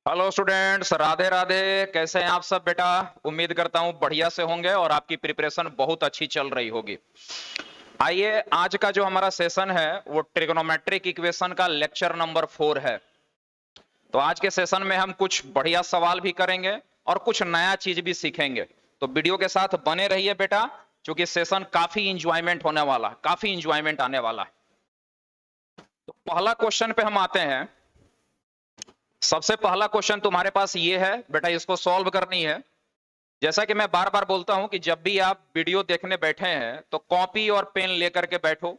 Hello students, Radhe Radhe. कैसे हैं आप सब बेटा? उम्मीद करता हूं बढ़िया से होंगे और आपकी प्रिपरेशन बहुत अच्छी चल रही होगी। आइए, आज का जो हमारा सेशन है वो ट्रिग्नोमेट्रिक इक्वेशन का लेक्चर नंबर 4 है। तो आज के सेशन में हम कुछ बढ़िया सवाल भी करेंगे और कुछ नया चीज भी सीखेंगे। तो वीडियो के साथ बने रहिए बेटा, क्योंकि सेशन काफी इंजॉयमेंट होने वाला है, काफी इंजॉयमेंट आने वाला है। तो पहला क्वेश्चन पे हम आते हैं। सबसे पहला क्वेश्चन तुम्हारे पास ये है बेटा, इसको सॉल्व करनी है। जैसा कि मैं बार बार बोलता हूं कि जब भी आप वीडियो देखने बैठे हैं तो कॉपी और पेन लेकर के बैठो,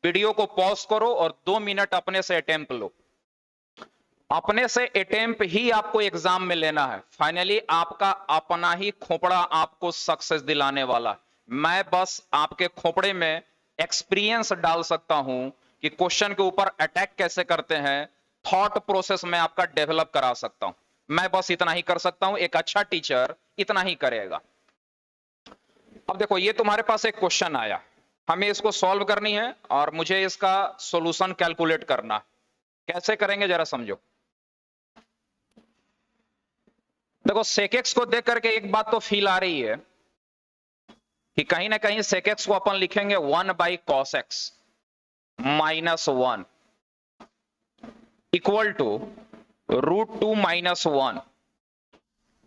वीडियो को पॉज करो और 2 मिनट अपने से अटेम्प्ट लो। अपने से अटेम्प्ट ही आपको एग्जाम में लेना है। फाइनली आपका अपना ही खोपड़ा आपको सक्सेस दिलाने वाला। मैं बस आपके खोपड़े में एक्सपीरियंस डाल सकता हूं कि क्वेश्चन के ऊपर अटैक कैसे करते हैं, थॉट प्रोसेस में आपका डेवलप करा सकता हूं। मैं बस इतना ही कर सकता हूं, एक अच्छा टीचर इतना ही करेगा। अब देखो, ये तुम्हारे पास एक क्वेश्चन आया, हमें इसको सॉल्व करनी है और मुझे इसका सॉल्यूशन कैलकुलेट करना। कैसे करेंगे जरा समझो। देखो, सेकेक्स को देख करके एक बात तो फील आ रही है कि कहीं ना कहीं सेकेक्स को अपन लिखेंगे 1/cos x -1 equal to √2 - 1।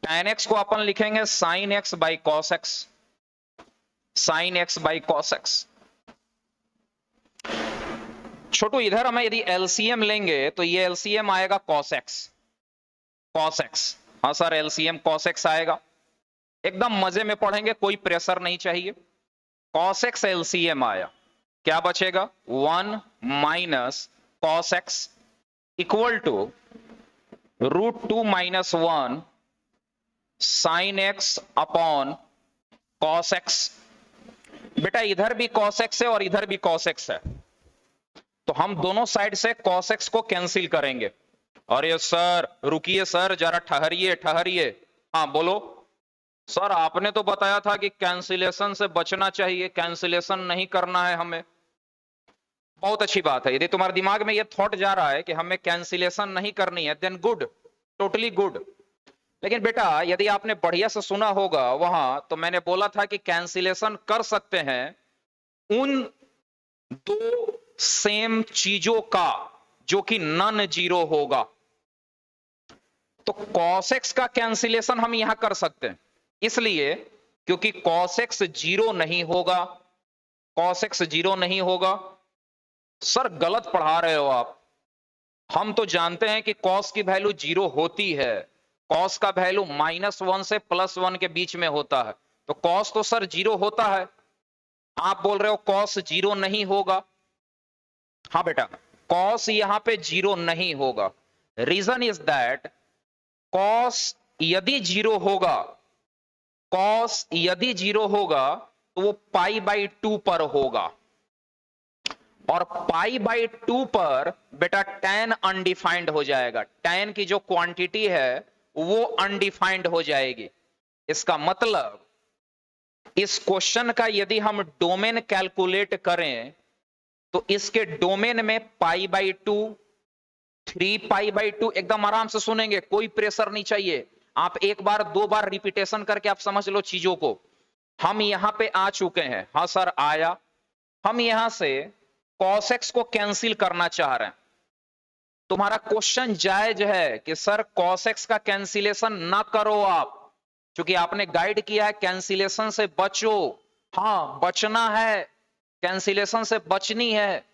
tan x को अपन लिखेंगे sin x/cos x, sin x/cos x। छोटू, इधर हमें यदि एलसीएम लेंगे तो ये एलसीएम आएगा cos x, cos x। हाँ सर, एलसीएम cos x आएगा। एकदम मजे में पढ़ेंगे, कोई प्रेशर नहीं चाहिए। cos x एलसीएम आया, क्या बचेगा? 1 - cos x equal to √2 - 1 sin x upon cos x। बेटा, इधर भी cos x है और इधर भी cos x है, तो हम दोनों साइड से cos x को कैंसिल करेंगे। अरे सर रुकिए सर, जरा ठहरिए ठहरिए। हाँ बोलो। सर आपने तो बताया था कि कैंसिलेशन से बचना चाहिए, कैंसिलेशन नहीं करना है हमें। बहुत अच्छी बात है, यदि तुम्हारे दिमाग में यह थॉट जा रहा है कि हमें कैंसिलेशन नहीं करनी है, देन गुड, टोटली गुड। लेकिन बेटा, यदि आपने बढ़िया से सुना होगा वहां, तो मैंने बोला था कि कैंसिलेशन कर सकते हैं उन दो सेम चीजों का जो कि नॉन जीरो होगा। तो cos x का कैंसिलेशन हम यहां कर सकते हैं, इसलिए क्योंकि cos x जीरो नहीं होगा। cos x जीरो नहीं होगा। सर गलत पढ़ा रहे हो आप, हम तो जानते हैं कि cos की वैल्यू जीरो होती है। cos का वैल्यू -1 से +1 के बीच में होता है, तो cos तो सर जीरो होता है। आप बोल रहे हो cos जीरो नहीं होगा। हाँ बेटा, cos यहां पे जीरो नहीं होगा। रीजन इज दैट cos यदि जीरो होगा, cos यदि जीरो होगा तो वो π/2 पर होगा, और π/2 पर बेटा tan अनडिफाइंड हो जाएगा। tan की जो क्वांटिटी है वो अनडिफाइंड हो जाएगी। इसका मतलब इस क्वेश्चन का यदि हम डोमेन कैलकुलेट करें तो इसके डोमेन में π/2, 3π/2, एकदम आराम से सुनेंगे, कोई प्रेशर नहीं चाहिए। आप एक बार दो बार रिपीटेशन करके आप समझ लो चीजों को। हम यहां पे आ चुके हैं, हाँ सर आया। हम यहां से cos x को कैंसिल करना चाह रहे हैं। तुम्हारा क्वेश्चन जायज है कि सर cos x का कैंसिलेशन ना करो आप, क्योंकि आपने गाइड किया है कैंसिलेशन से बचो। हाँ बचना है, कैंसिलेशन से बचनी है।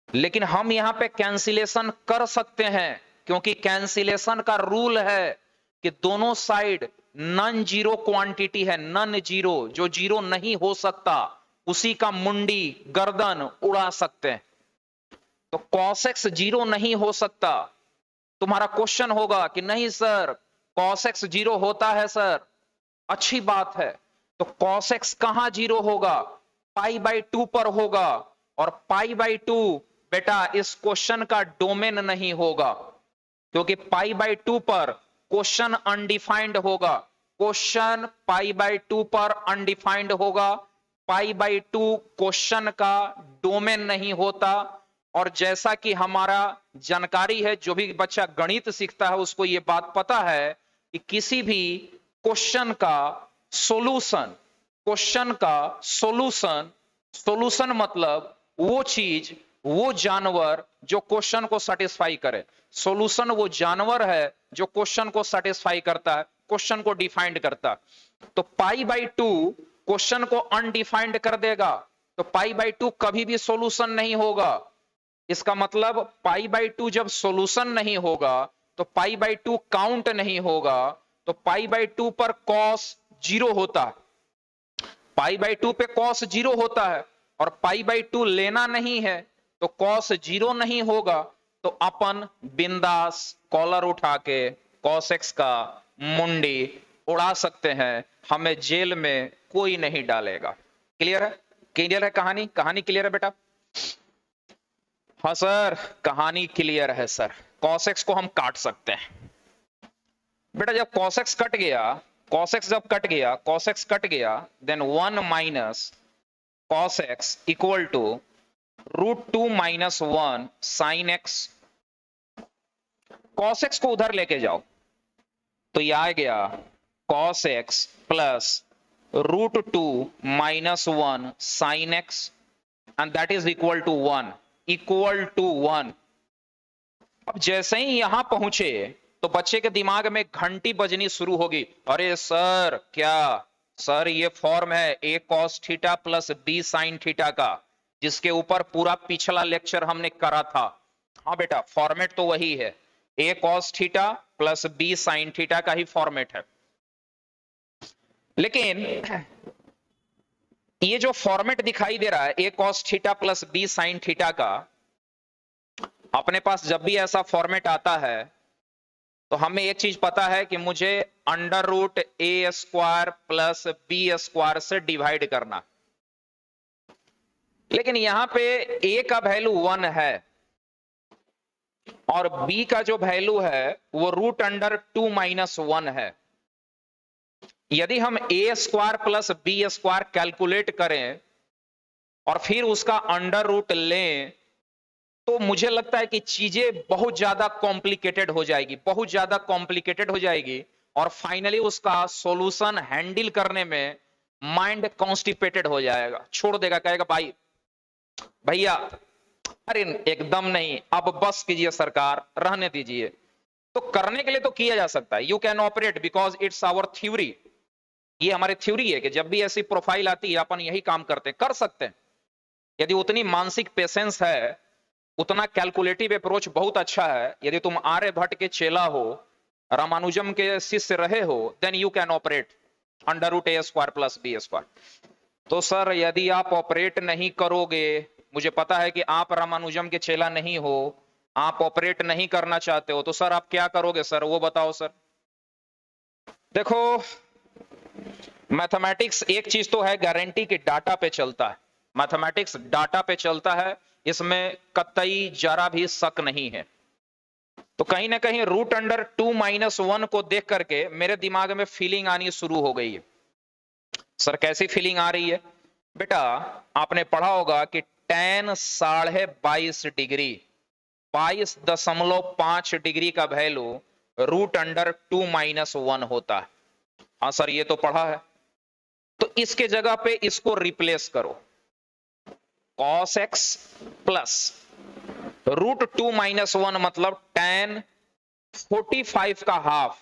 लेकिन हम यहां पे कैंसिलेशन कर सकते हैं, क्योंकि कैंसिलेशन का रूल है कि दोनों साइड नॉन जीरो क्वांटिटी है। नॉन जीरो, जो जीरो नहीं हो सकता उसी का मुंडी गर्दन उड़ा सकते हैं। तो cos x जीरो नहीं हो सकता। तुम्हारा क्वेश्चन होगा कि नहीं सर cos x जीरो होता है सर, अच्छी बात है। तो cos x कहां जीरो होगा? π/2 पर होगा, और π/2 बेटा इस क्वेश्चन का डोमेन नहीं होगा, क्योंकि π/2 पर क्वेश्चन अनडिफाइंड होगा। क्वेश्चन π/2 पर अनडिफाइंड होगा। π/2 क्वेश्चन का डोमेन नहीं होता, और जैसा कि हमारा जानकारी है, जो भी बच्चा गणित सीखता है उसको ये बात पता है कि किसी भी क्वेश्चन का सॉल्यूशन, क्वेश्चन का सॉल्यूशन, सॉल्यूशन मतलब वो चीज, वो जानवर जो क्वेश्चन को सेटिस्फाई करे। सॉल्यूशन वो जानवर है जो क्वेश्चन को सेटिस्फाई करता है, क्वेश्चन को डिफाइंड करता है। तो पाई बाई 2 क्वेश्चन को अनडिफाइंड कर देगा, तो पाई बाई 2 कभी भी सॉल्यूशन नहीं होगा। इसका मतलब पाई बाई 2 जब सॉल्यूशन नहीं होगा तो पाई बाई 2 काउंट नहीं होगा, तो पाई बाई 2 पर कॉस 0 होता है, पाई बाई 2 पे कॉस 0 होता है, और पाई बाई 2 लेना नहीं है तो कॉस 0 नहीं होगा। तो अपन बिंदास कॉलर उठा के कॉस एक्स का मुंडी उड़ा सकते हैं, हमें जेल में कोई नहीं डालेगा। क्लियर है? क्लियर है कहानी? कहानी क्लियर है बेटा? हाँ सर, कहानी क्लियर है सर। कॉस एक्स को हम काट सकते हैं बेटा। जब कॉस एक्स कट गया, कॉस एक्स जब कट गया, कॉस एक्स कट गया, then 1 minus cos x equal to √2 minus 1 sine x. Cos x को उधर लेके जाओ तो यह आ गया cos x plus √2 minus 1 sine x, and that is equal to 1, equal to 1। अब जैसे ही यहां पहुंचे तो बच्चे के दिमाग में घंटी बजनी शुरू होगी, अरे सर क्या सर, ये फॉर्म है a cos theta plus b sin theta का, जिसके ऊपर पूरा पिछला लेक्चर हमने करा था। हाँ बेटा, फॉर्मेट तो वही है, a cos theta plus b sin theta का ही फॉर्मेट है। लेकिन ये जो फॉर्मेट दिखाई दे रहा है a cos theta plus b sin theta का, अपने पास जब भी ऐसा फॉर्मेट आता है तो हमें एक चीज पता है कि मुझे √a² प्लस b² से डिवाइड करना। लेकिन यहां पे a का वैल्यू 1 है और b का जो वैल्यू है वो √2 माइनस 1 है। यदि हम a² प्लस b² कैलकुलेट करें और फिर उसका अंडर रूट लें तो मुझे लगता है कि चीजें बहुत ज्यादा कॉम्प्लिकेटेड हो जाएगी, बहुत ज्यादा कॉम्प्लिकेटेड हो जाएगी, और फाइनली उसका सॉल्यूशन हैंडल करने में माइंड कॉन्स्टिपेटेड हो जाएगा, छोड़ देगा, कहेगा भाई भैया अरे एकदम नहीं, अब बस कीजिए सरकार, रहने दीजिए। तो करने के लिए तो किया जा सकता है, you can operate because it's our theory. ये हमारी थ्योरी है कि जब भी ऐसी प्रोफाइल आती है अपन यही काम करते हैं, कर सकते हैं। यदि उतनी मानसिक पेशेंस है, उतना कैलकुलेटिव अप्रोच बहुत अच्छा है, यदि तुम आर्यभट्ट के चेला हो, रामानुजम के शिष्य रहे हो, then you can operate √a² plus b²। तो सर यदि आप ऑपरेट नहीं करोगे, मुझे पता है कि आप रामानुजम के चेला नहीं हो, आप ऑपरेट नहीं करना चाहते हो, तो सर आप क्या करोगे सर, वो बताओ सर। देखो मैथमेटिक्स एक चीज तो है गारंटी कि डाटा पे चलता है, मैथमेटिक्स डाटा पे चलता है, इसमें कतई जरा भी शक नहीं है। तो कहीं ना कहीं √2 माइनस 1 को देख करके मेरे दिमाग में फीलिंग आनी शुरू हो गई है। सर कैसी फीलिंग आ रही है? बेटा आपने पढ़ा होगा कि tan 22.5 डिग्री, 22.5 डिग्री का वैल्यू √2 माइनस 1 होता है। हाँ सर ये तो पढ़ा है। तो इसके जगह पे इसको रिप्लेस करो, cos x प्लस √2 माइनस 1 मतलब tan 45 का half,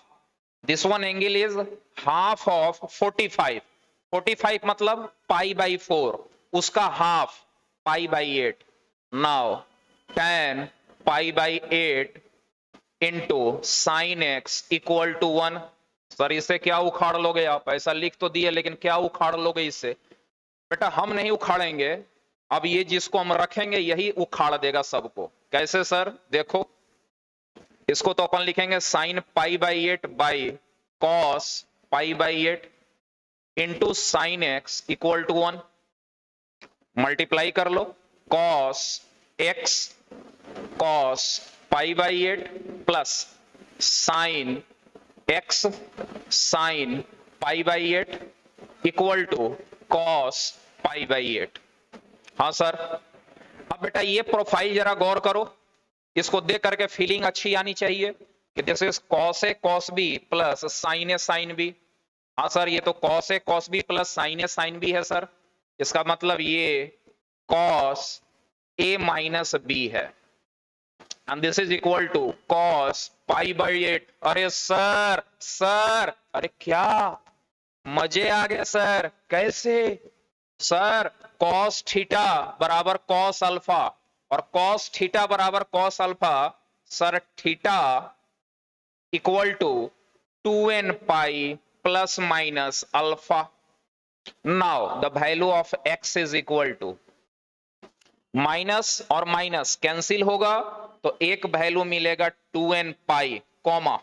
this one angle is half of 45, 45 मतलब π/4, उसका half π/8। Now tan π/8 into sine x equal to 1। Sir इससे क्या उखाड़ लोगे आप? ऐसा लिख तो दिए लेकिन क्या उखाड़ लोगे इससे? बेटा हम नहीं उखाड़ेंगे, अब ये जिसको हम रखेंगे यही उखाड़ देगा सबको। कैसे सर? देखो इसको तो अपन लिखेंगे sine π/8 by cos π/8 into sine x equal to 1, multiply कर लो, cos x cos π/8 plus sine x sine π/8 equal to cos π/8। हाँ सर, अब बेटा ये प्रोफाइल जरा गौर करो, इसको देख करके फीलिंग अच्छी आनी चाहिए कि this is cos A cos B plus sine A sine B. हाँ सर, ये तो cos A cos B plus sine A sine B है सर। इसका मतलब ये कॉस ए माइनस बी है and this is equal to cos pi by 8। अरे sir sir, अरे क्या मजे आ गए सर, कैसे सर? कॉस थीटा बराबर कॉस अल्फा और कॉस थीटा बराबर cos alpha. Sir theta equal to 2n pi plus minus alpha. Now the value of x is equal to, minus और माइनस कैंसिल होगा तो एक वैल्यू मिलेगा 2n pi comma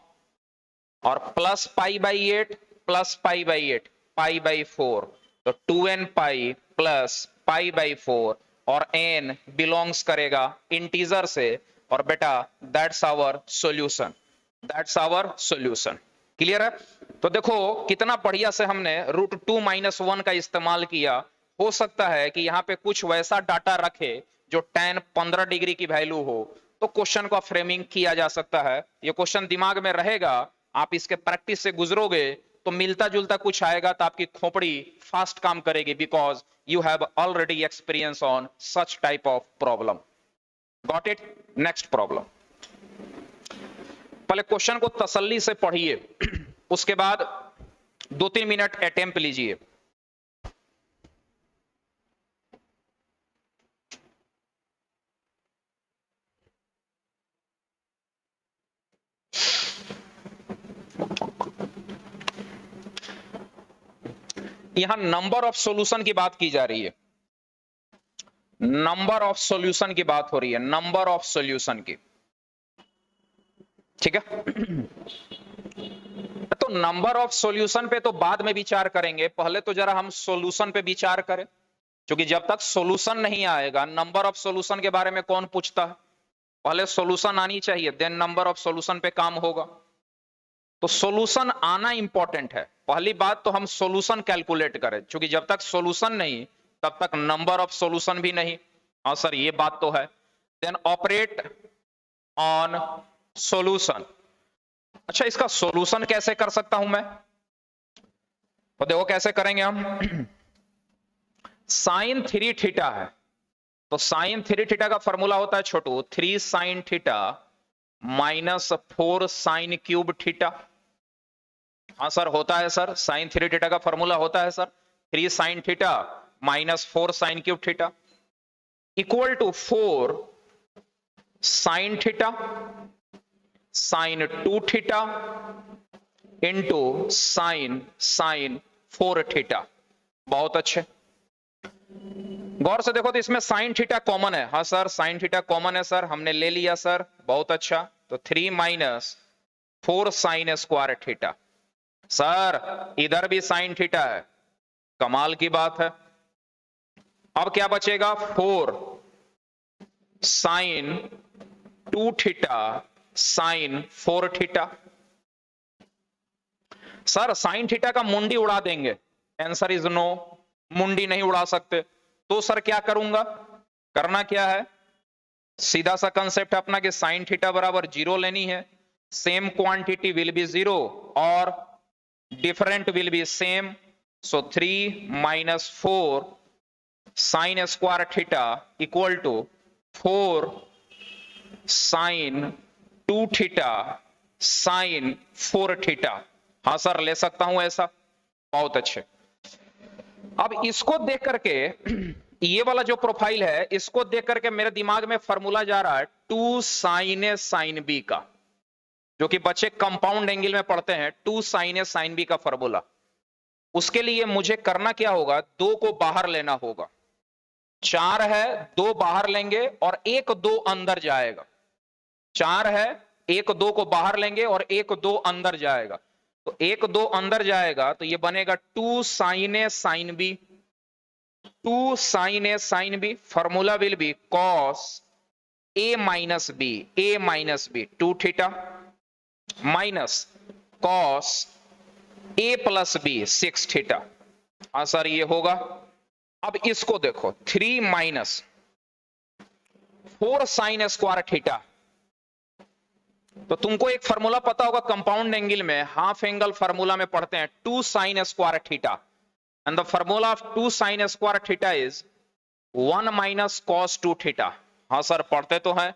और plus pi by 8 plus pi by 8 pi by 4, तो 2n pi plus pi by 4 और n belongs करेगा integer से। और बेटा that's our solution, that's our solution. Clear है? तो देखो कितना बढ़िया से हमने √2 - 1 का इस्तेमाल किया। हो सकता है कि यहाँ पे कुछ वैसा डाटा रखे जो tan 15 डिग्री की वैल्यू हो, तो क्वेश्चन का फ्रेमिंग किया जा सकता है। ये क्वेश्चन दिमाग में रहेगा, आप इसके प्रैक्टिस से गुजरोगे तो मिलता जुलता कुछ आएगा तो आपकी खोपड़ी फास्ट काम करेगी, because you have already experience on such type of problem. Got it? Next problem. पहले क्वेश्चन को तसल्ली से पढ़िए, उसके बाद 2-3 मिनट अटेम्प्ट लीजिए। यहां नंबर ऑफ सॉल्यूशन की बात की जा रही है, नंबर ऑफ सॉल्यूशन की बात हो रही है, नंबर ऑफ सॉल्यूशन की। ठीक है? तो नंबर ऑफ सॉल्यूशन पे तो बाद में विचार करेंगे, पहले तो जरा हम सॉल्यूशन पे विचार करें, क्योंकि जब तक सॉल्यूशन नहीं आएगा नंबर ऑफ सॉल्यूशन के बारे में कौन पूछता है? पहले सॉल्यूशन आनी चाहिए, देन नंबर ऑफ सॉल्यूशन पे काम होगा। तो सॉल्यूशन आना इंपॉर्टेंट है। पहली बात तो हम सॉल्यूशन कैलकुलेट करें, क्योंकि जब तक सॉल्यूशन नहीं तब तक नंबर ऑफ सॉल्यूशन भी नहीं। हाँ सर, ये बात तो है। Then operate on solution. अच्छा, इसका सॉल्यूशन कैसे कर सकता हूं मैं? तो देखो कैसे करेंगे हम। साइन 3 थीटा है, तो साइन 3 थीटा का फॉर्मूला होता है छोटू 3 sine theta minus 4 sine cube theta. हाँ सर, होता है सर, साइन 3 थीटा का फॉर्मूला होता है sir 3 sine theta minus 4 sine cube theta equal to 4 sine theta sine 2 theta into sine 4 theta. बहुत अच्छे, गौर से देखो तो इसमें साइन थीटा कॉमन है। हाँ सर, साइन थीटा कॉमन है सर, हमने ले लिया सर, बहुत अच्छा। तो 3 minus 4 sine square theta. Sir इधर भी साइन थीटा है, कमाल की बात है। अब क्या बचेगा? 4 sine 2 theta sine 4 theta. Sir sine theta का मुंडी उड़ा देंगे, आंसर इज नो, मुंडी नहीं उड़ा सकते। तो सर क्या करूंगा? करना क्या है, सीधा सा कंसेप्ट अपना कि साइन थीटा बराबर 0 लेनी है, सेम क्वांटिटी विल बी 0 और different will be same. So 3 minus 4 sine square theta equal to 4 sine 2 theta sine 4 theta. हाँ सर, ले सकता हूं ऐसा, बहुत अच्छे। अब इसको देख करके ये वाला जो प्रोफाइल है, इसको देख करके मेरे दिमाग में फॉर्मूला जा रहा है 2 साइन ए साइन बी का, जो कि बच्चे कंपाउंड एंगल में पढ़ते हैं, 2 साइन ए साइन बी का फॉर्मूला। उसके लिए मुझे करना क्या होगा? 2 को बाहर लेना होगा। 4 है, 2 बाहर लेंगे और 1 2 अंदर जाएगा। 4 है, 1 2 को बाहर लेंगे और 1 2 अंदर जाएगा। तो 1 2 अंदर जाएगा तो ये बनेगा 2 sine A sine B. 2 sine A sine B, formula will be cos A minus B 2 theta minus cos A plus B 6 theta. हाँ सर, ये होगा। अब इसको देखो, 3 माइनस 4 साइन स्क्वायर थीटा। तो तुमको एक फार्मूला पता होगा कंपाउंड एंगल में, हाफ एंगल फार्मूला में पढ़ते हैं 2 sine square theta, and the formula of 2 sine square theta is 1 minus cos 2 theta. हाँ सर पढ़ते तो है,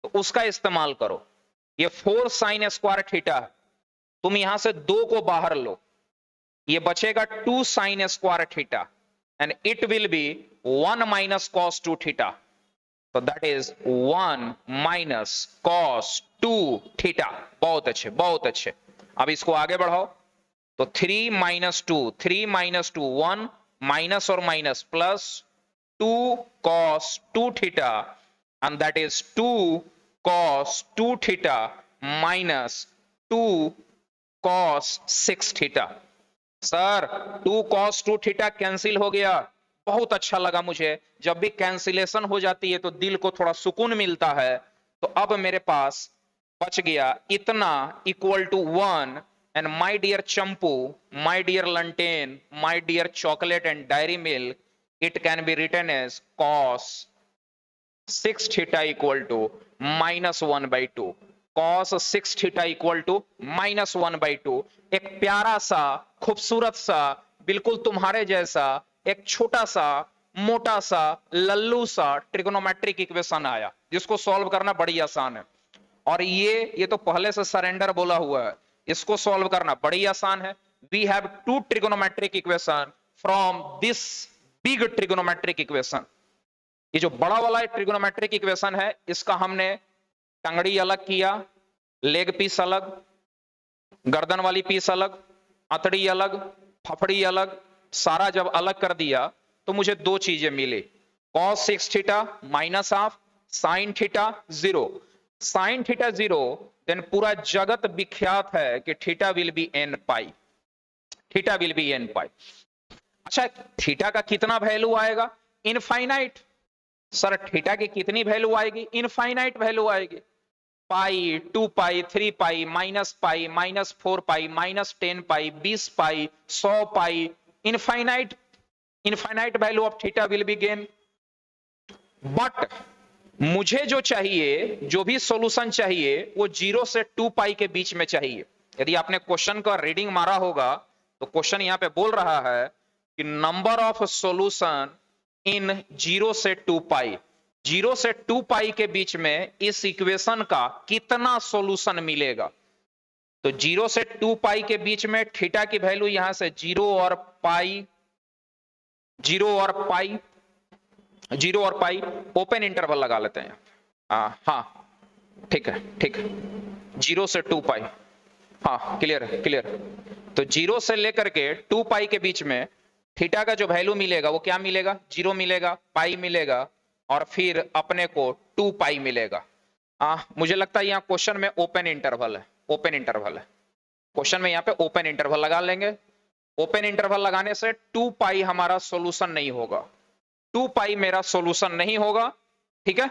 तो उसका इस्तेमाल करो। ये 4 साइन स्क्वायर थीटा, तुम यहां से 2 को बाहर लो, ये बचेगा 2 sine square theta, and it will be 1 minus cos 2 theta. तो that is 1 minus cos 2 theta. बहुत अच्छे बहुत अच्छे। अब इसको आगे बढ़ाओ, तो 3 माइनस 2, 3 माइनस 2 1, माइनस और minus plus 2 cos 2 theta, and that is 2 cos 2 theta minus 2 cos 6 theta. Sir 2 cos 2 theta cancel हो गया। बहुत अच्छा लगा मुझे, जब भी कैंसिलेशन हो जाती है तो दिल को थोड़ा सुकून मिलता है। तो अब मेरे पास बच गया इतना equal to 1, and my dear Champu, my dear lantern, my dear chocolate and Dairy Milk, it can be written as cos 6 theta equal to -1/2। cos 6 theta equal to -1/2। एक प्यारा सा, खूबसूरत सा, बिल्कुल तुम्हारे जैसा एक छोटा सा, मोटा सा, लल्लू सा ट्रिग्नोमेट्रिक इक्वेशन आया, जिसको सॉल्व करना बड़ी आसान है। और ये तो पहले से सरेंडर बोला हुआ है, इसको सॉल्व करना बड़ी आसान है। We have 2 trigonometric equation from this big trigonometric equation. ये जो बड़ा वाला ट्रिग्नोमेट्रिक इक्वेशन है, इसका हमने टंगड़ी अलग किया, लेग पीस अलग, गर्दन वाली पीस अलग, अतड़ी अलग, फफड़ी अलग, सारा जब अलग कर दिया तो मुझे 2 चीजें मिली, cos 6 theta minus half sine theta 0। Sine theta 0, then पूरा जगत विख्यात है कि theta will be n pi, theta will be n pi. अच्छा, थीटा का कितना वैल्यू आएगा? इनफाइनाइट। सर थीटा की कितनी वैल्यू आएगी? इनफाइनाइट वैल्यू आएगी। Pi, 2 pi, 3 pi, pi, -4 pi, -10 pi, 20 pi, 100 pi, infinite, infinite value of theta will be gain. But मुझे जो चाहिए, जो भी सॉल्यूशन चाहिए, वो 0 से 2 पाई के बीच में चाहिए। यदि आपने क्वेश्चन का रीडिंग मारा होगा तो क्वेश्चन यहां पे बोल रहा है कि नंबर ऑफ सॉल्यूशन इन 0 से 2 पाई, 0 से 2 पाई के बीच में इस इक्वेशन का कितना सॉल्यूशन मिलेगा। तो 0 से 2 पाई के बीच में थीटा की वैल्यू यहां से 0 और पाई, 0 और पाई, 0 और पाई, ओपन इंटरवल लगा लेते हैं। हाँ ठीक है, ठीक है, 0 से 2 पाई, हाँ क्लियर है, क्लियर। तो 0 से लेकर के 2 पाई के बीच में थीटा का जो वैल्यू मिलेगा वो क्या मिलेगा? 0 मिलेगा, पाई मिलेगा, और फिर अपने को 2 पाई मिलेगा। मुझे लगता है यहाँ क्वेश्चन में ओपन इंटरवल है, ओपन इंटरवल है क्वेश्चन में, यहाँ पे ओपन इंटरवल लगा लेंगे। ओपन इंटरवल लगाने से 2 पाई हमारा सॉल्यूशन नहीं होगा, 2 पाई मेरा सॉल्यूशन नहीं होगा, ठीक है।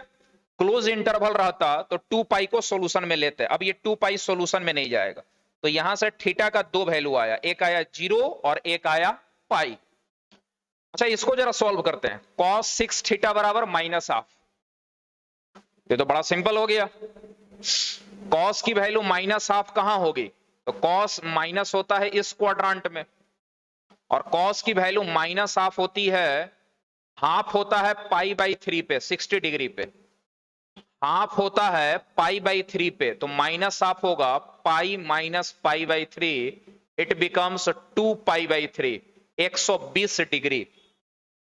क्लोज इंटरवल रहता तो 2 पाई को सॉल्यूशन में लेते, अब ये 2 पाई सॉल्यूशन में नहीं जाएगा। तो यहां से थीटा का 2 वैल्यू आया, एक आया 0 और एक आया पाई। अच्छा इसको जरा सॉल्व करते हैं। cos 6 थीटा बराबर -हाफ, ये तो बड़ा सिंपल हो गया। cos की वैल्यू -हाफ कहां होगी? तो cos माइनस होता है इस क्वाड्रेंट में, और cos की वैल्यू -हाफ होती है, हाफ होता है π/3 पे, 60 डिग्री पे, हाफ होता है π/3 पे, तो -हाफ होगा pi minus π/3, it becomes 2π/3, 120 degree,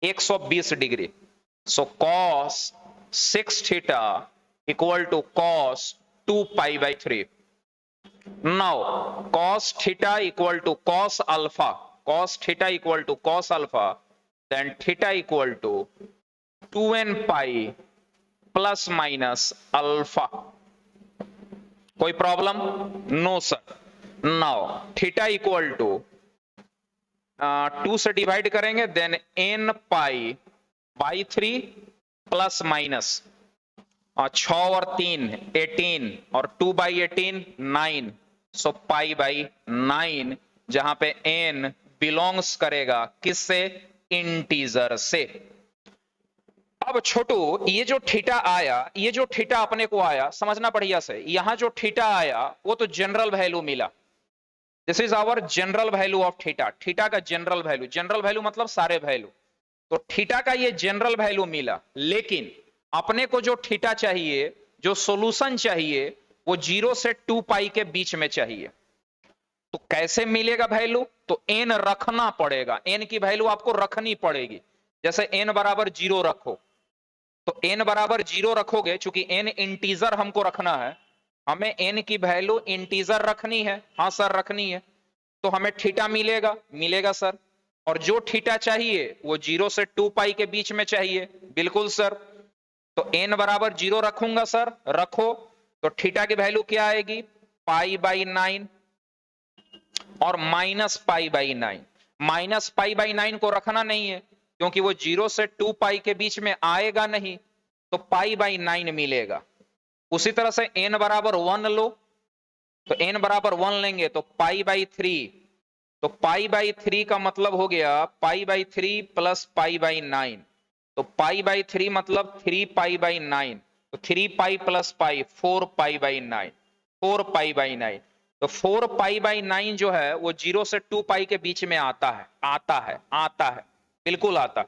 120 degree. So cos 6 theta equal to cos 2π/3। Now cos theta equal to cos alpha, cos theta equal to cos alpha, then theta equal to 2n pi plus minus alpha. कोई problem? No sir. Now theta equal to 2 से divide करेंगे, then n π/3 plus minus 6 और 3 18, और 2/18 9, सो π/9, जहां पे n belongs करेगा किससे? Integer से। अब छोटू, ये जो थीटा आया, ये जो थीटा अपने को आया, समझना बढ़िया से, यहां जो थीटा आया वो तो जनरल वैल्यू मिला। This is our general value of theta. Theta का जनरल वैल्यू, जनरल वैल्यू मतलब सारे वैल्यू। तो थीटा का ये जनरल वैल्यू मिला, लेकिन अपने को जो थीटा चाहिए, जो सॉल्यूशन चाहिए, वो 0 से 2 पाई के बीच में चाहिए। तो कैसे मिलेगा वैल्यू? तो n रखना पड़ेगा, n की वैल्यू आपको रखनी पड़ेगी। जैसे n बराबर 0 रखो, तो n बराबर 0 रखोगे, चूंकि n इंटीजर हमको रखना है, हमें n की वैल्यू इंटीजर रखनी है। हाँ सर रखनी है। तो हमें थीटा मिलेगा, मिलेगा सर। और जो थीटा चाहिए वो 0 से 2 पाई के बीच में चाहिए। बिल्कुल सर। तो n बराबर 0 रखूंगा सर, रखो। तो थीटा की वैल्यू क्या आएगी? पाई बाई 9 और minus pi by 9। Minus pi by 9 को रखना नहीं है, क्योंकि वो 0 से 2 पाई के बीच में आएगा नहीं, तो पाई बाई 9 मिलेगा। उसी तरह से n बराबर 1 लो, तो n बराबर 1 लेंगे तो पाई बाई 3। तो पाई बाई 3 का मतलब हो गया पाई बाई 3 प्लस पाई बाई 9। तो पाई बाई 3 मतलब 3 पाई बाई 9। तो 3 pi plus pi 4 pi by 9, 4 pi by 9। तो 4 पाई बाई 9 जो है वो 0 से 2 पाई के बीच में आता है, आता है, आता है, बिल्कुल आता।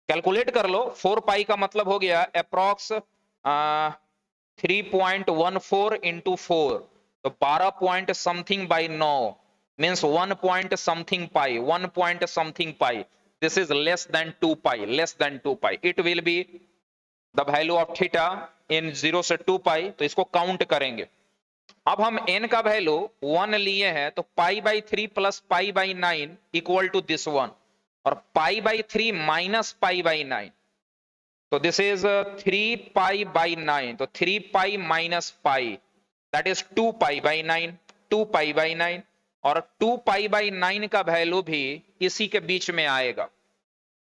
कैलकुलेट कर लो। 4 पाई का मतलब हो गया अप्रोक्स 3.14 इंटू 4, तो 12 point something by 9 means 1 point something pi, 1 point something pi. This is less than 2 pi, less than 2 pi. It will be the value of theta in 0 से 2 पाई। तो इसको काउंट करेंगे। अब हम n का वैल्यू 1 लिए हैं, तो pi by 3 plus pi by 9 equal to this one, और pi by 3 minus pi by 9, तो दिस इज 3 पाई बाई 9। तो 3 pi minus pi, that is 2 pi by 9, 2 pi by 9। और 2 पाई बाई 9 का value भी इसी के बीच में आएगा,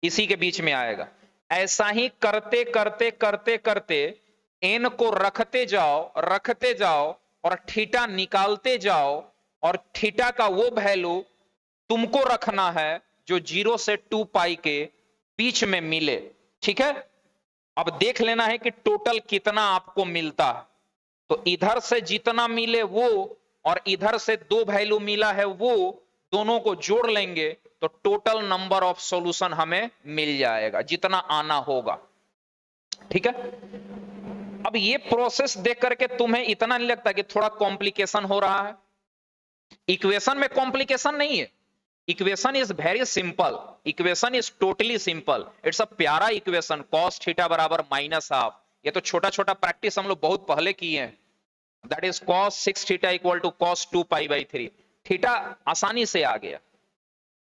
इसी के बीच में आएगा। ऐसा ही करते करते करते करते n को रखते जाओ, रखते जाओ, और थीटा निकालते जाओ, और थीटा का वो वैल्यू तुमको रखना है जो 0 से 2 पाई के बीच में मिले। ठीक है। अब देख लेना है कि टोटल कितना आपको मिलता है। तो इधर से जितना मिले वो, और इधर से दो वैल्यू मिला है वो, दोनों को जोड़ लेंगे तो टोटल नंबर ऑफ सॉल्यूशन हमें मिल जाएगा, जितना आना होगा। ठीक है। अब ये प्रोसेस देख करके तुम्हें इतना नहीं लगता कि थोड़ा कॉम्प्लिकेशन हो रहा है? इक्वेशन में कॉम्प्लिकेशन नहीं है। Equation is very simple, equation is totally simple. It's a प्यारा इक्वेशन, cos थीटा बराबर माइनस हाफ। ये तो छोटा छोटा प्रैक्टिस हम लोग बहुत पहले किए हैं। That is cos 6 theta equal to cos 2 pi by 3। Theta आसानी से आ गया,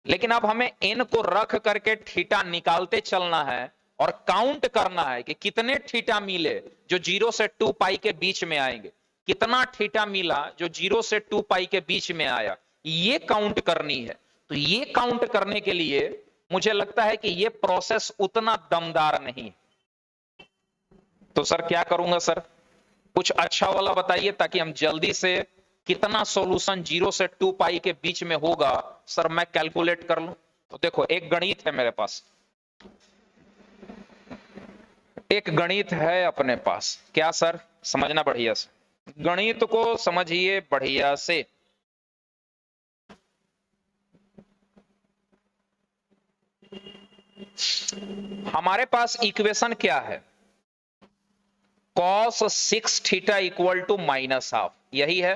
लेकिन अब हमें n को रख करके थीटा निकालते चलना है और काउंट करना है कि कितने थीटा मिले जो 0 से 2 पाई के बीच में आएंगे, कितना थीटा मिला जो 0 से 2 पाई के बीच में आया, ये काउंट करनी है। तो ये काउंट करने के लिए मुझे लगता है कि ये प्रोसेस उतना दमदार नहीं। तो सर क्या करूंगा सर? कुछ अच्छा वाला बताइए ताकि हम जल्दी से कितना सॉल्यूशन 0 से 2 पाई के बीच में होगा सर मैं कैलकुलेट कर लूं। तो देखो एक गणित है मेरे पास, एक गणित है अपने पास। क्या सर? समझना बढ़िया से, गणित को समझिए बढ़िया से। हमारे पास इक्वेशन क्या है? cos 6 theta equal to minus half, यही है।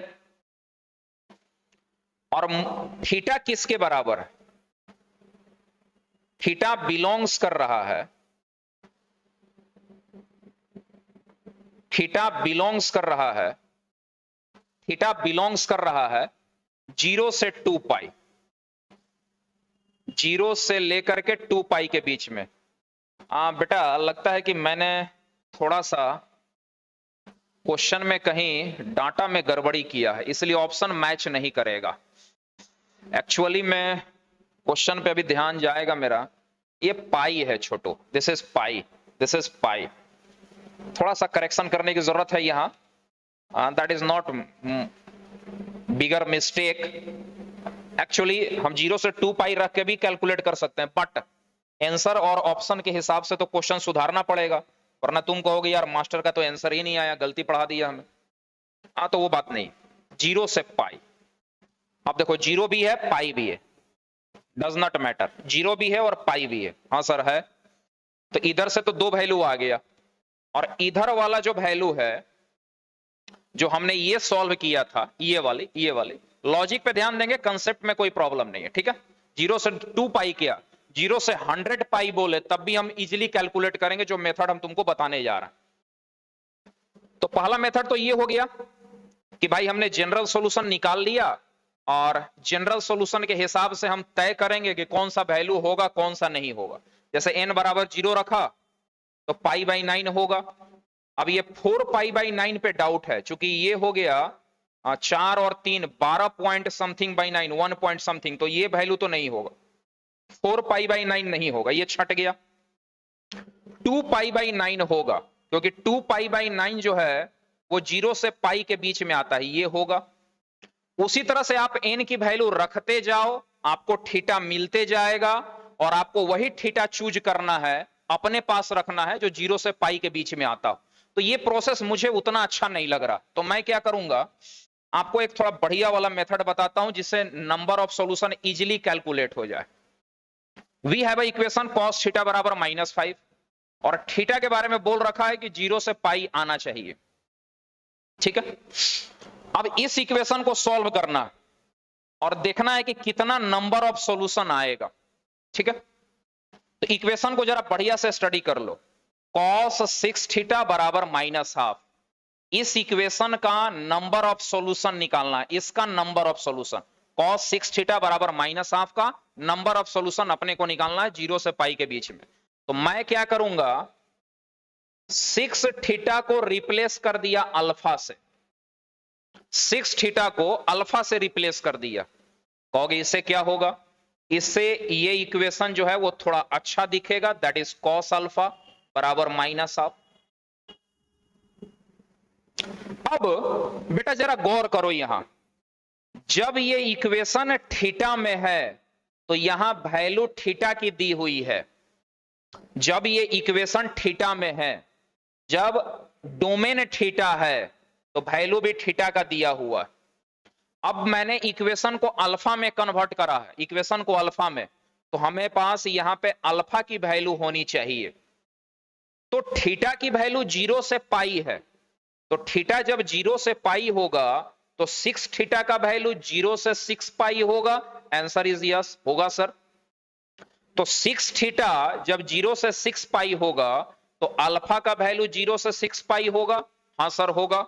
और थीटा किसके बराबर है? थीटा बिलोंग्स कर रहा है, थीटा बिलोंग्स कर रहा है, थीटा बिलोंग्स कर रहा है 0 से 2 पाई, 0 से लेकर के 2 पाई के बीच में। बेटा लगता है कि मैंने थोड़ा सा क्वेश्चन में कहीं डाटा में गड़बड़ी किया है, इसलिए ऑप्शन मैच नहीं करेगा। एक्चुअली में क्वेश्चन पे अभी ध्यान जाएगा मेरा। ये पाई है छोटू, this is pi, this is pi. थोड़ा सा करेक्शन करने की जरूरत है यहाँ। That is not bigger mistake. Actually हम 0 से 2 पाई रख के भी कैलकुलेट कर सकते हैं, बट आंसर और ऑप्शन के हिसाब से तो क्वेश्चन सुधारना पड़ेगा, वरना तुम कहोगे यार मास्टर का तो आंसर ही नहीं आया, गलती पढ़ा दिया हमें। हाँ तो वो बात नहीं, जीरो से पाई। अब देखो जीरो भी है पाई भी है, डज नॉट मैटर, जीरो भी है और पाई भी है। हाँ सर है, तो इधर से तो दो वैल्यू आ गया, और इधर वाला जो वैल्यू है जो हमने ये सॉल्व किया था, ये वाली लॉजिक पे ध्यान देंगे, कंसेप्ट में कोई प्रॉब्लम नहीं है, ठीक है। जीरो से 2 पाई किया, जीरो से 100 पाई बोले तब भी हम इजीली कैलकुलेट करेंगे, जो मेथड हम तुमको बताने जा रहे हैं। तो पहला मेथड तो ये हो गया कि भाई हमने जनरल सॉल्यूशन निकाल लिया, और जनरल सॉल्यूशन के हिसाब से हम तय करेंगे कि कौन सा वैल्यू होगा कौन सा नहीं होगा। जैसे n बराबर 0 रखा तो पाई बाई 9 होगा। अब ये 4 पाई बाई 9 पे डाउट है, चूंकि ये हो गया 4 और 3 12 point something by 9 1 point something, तो ये वैल्यू तो नहीं होगा, 4 पाई बाई 9 नहीं होगा, ये छट गया। 2 पाई बाई 9 होगा, क्योंकि 2 पाई बाई 9 जो है वो 0 से पाई के बीच में आता है, ये होगा। उसी तरह से आप n की वैल्यू रखते जाओ, आपको थीटा मिलते जाएगा, और आपको वही थीटा चूज करना है, अपने पास रखना है जो 0 से पाई के बीच में आता हो। तो ये प्रोसेस मुझे उतना अच्छा नहीं लग रहा, तो मैं क्या करूंगा, आपको एक थोड़ा बढ़िया वाला मेथड बताता हूं जिससे number of solution easily calculate हो जाए। We have a equation cos theta बराबर -5, और थीटा के बारे में बोल रखा है कि 0 से पाई आना चाहिए, ठीक है। अब इस इक्वेशन को सॉल्व करना और देखना है कि कितना नंबर ऑफ सॉल्यूशन आएगा, ठीक है। तो इक्वेशन को जरा बढ़िया से स्टडी कर लो। cos 6 थीटा बराबर -12, इस इक्वेशन का नंबर ऑफ सॉल्यूशन निकालना है, इसका number of solution cos 6 theta बराबर -12 का नंबर ऑफ सॉल्यूशन अपने को निकालना है 0 से पाई के बीच में। तो मैं क्या करूंगा, 6 थीटा को रिप्लेस कर दिया अल्फा से, 6 थीटा को अल्फा से रिप्लेस कर दिया। कहोगे इससे क्या होगा, इससे ये इक्वेशन जो है वो थोड़ा अच्छा दिखेगा, दैट इज cos अल्फा बराबर -12। अब बेटा जरा गौर करो, यहां जब ये इक्वेशन थीटा में है तो यहां वैल्यू थीटा की दी हुई है। जब ये इक्वेशन थीटा में है, जब डोमेन थीटा है, तो वैल्यू भी थीटा का दिया हुआ। अब मैंने इक्वेशन को अल्फा में कन्वर्ट करा है, इक्वेशन को अल्फा में, तो हमें पास यहां पे अल्फा की वैल्यू होनी चाहिए। तो थीटा की वैल्यू 0 से पाई है, तो थीटा जब 0 से पाई होगा तो 6 थीटा का वैल्यू 0 से 6 पाई होगा। आंसर इज यस, होगा सर। तो 6 थीटा जब 0 से 6 पाई होगा तो अल्फा का वैल्यू 0 से 6 पाई होगा। हाँ सर होगा।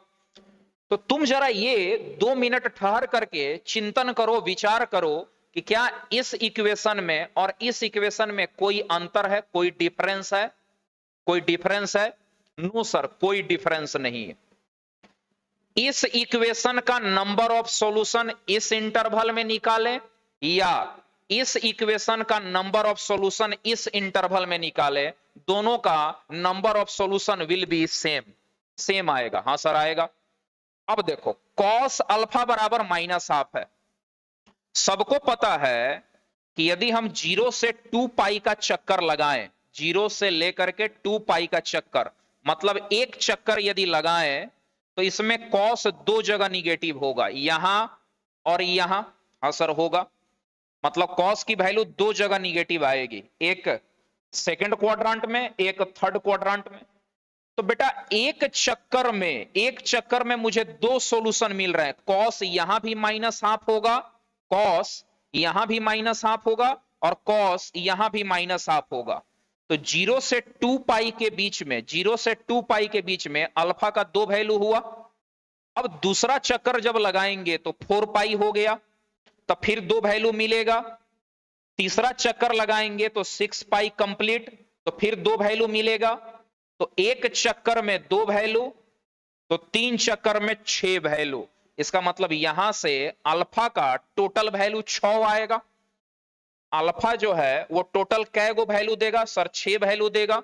तो तुम जरा ये 2 मिनट ठहर करके चिंतन करो, विचार करो कि क्या इस इक्वेशन में और इस इक्वेशन में कोई अंतर है, कोई डिफरेंस है, कोई डिफरेंस है? नो सर, कोई डिफरेंस नहीं है। इस इक्वेशन का नंबर ऑफ सॉल्यूशन इस इंटरवल में निकालें, या इस इक्वेशन का नंबर ऑफ सॉल्यूशन इस इंटरवल में निकालें, दोनों का number of solution will be same, same आएगा। हाँ सर आएगा। अब देखो cos अल्फा बराबर -12 है, सबको पता है कि यदि हम 0 से 2 पाई का चक्कर लगाएं, 0 से लेकर के 2 पाई का चक्कर, मतलब एक चक्कर यदि लगाएं, तो इसमें cos 2 जगह निगेटिव होगा, यहां और यहां। हाँ सर होगा, मतलब cos की वैल्यू 2 जगह निगेटिव आएगी, एक सेकंड क्वाड्रेंट में, एक थर्ड क्वाड्रेंट में। तो बेटा एक चक्कर में मुझे 2 सॉल्यूशन मिल रहे हैं। cos यहां भी -12 होगा, cos यहां भी -12 होगा, और cos यहां भी -12 होगा। तो 0 से 2 पाई के बीच में, 0 से 2 पाई के बीच में अल्फा का 2 वैल्यू हुआ। अब दूसरा चक्कर जब लगाएंगे तो 4 पाई हो गया, तो फिर 2 वैल्यू मिलेगा। तीसरा चक्कर लगाएंगे तो 6 पाई कंप्लीट, तो फिर 2 वैल्यू मिलेगा। तो एक चक्कर में 2 वैल्यू, तो 3 चक्कर में 6 वैल्यू। इसका मतलब यहां से अल्फा का टोटल वैल्यू 6 आएगा। अल्फा जो है वो टोटल कै गो वैल्यू देगा सर? 6 वैल्यू देगा।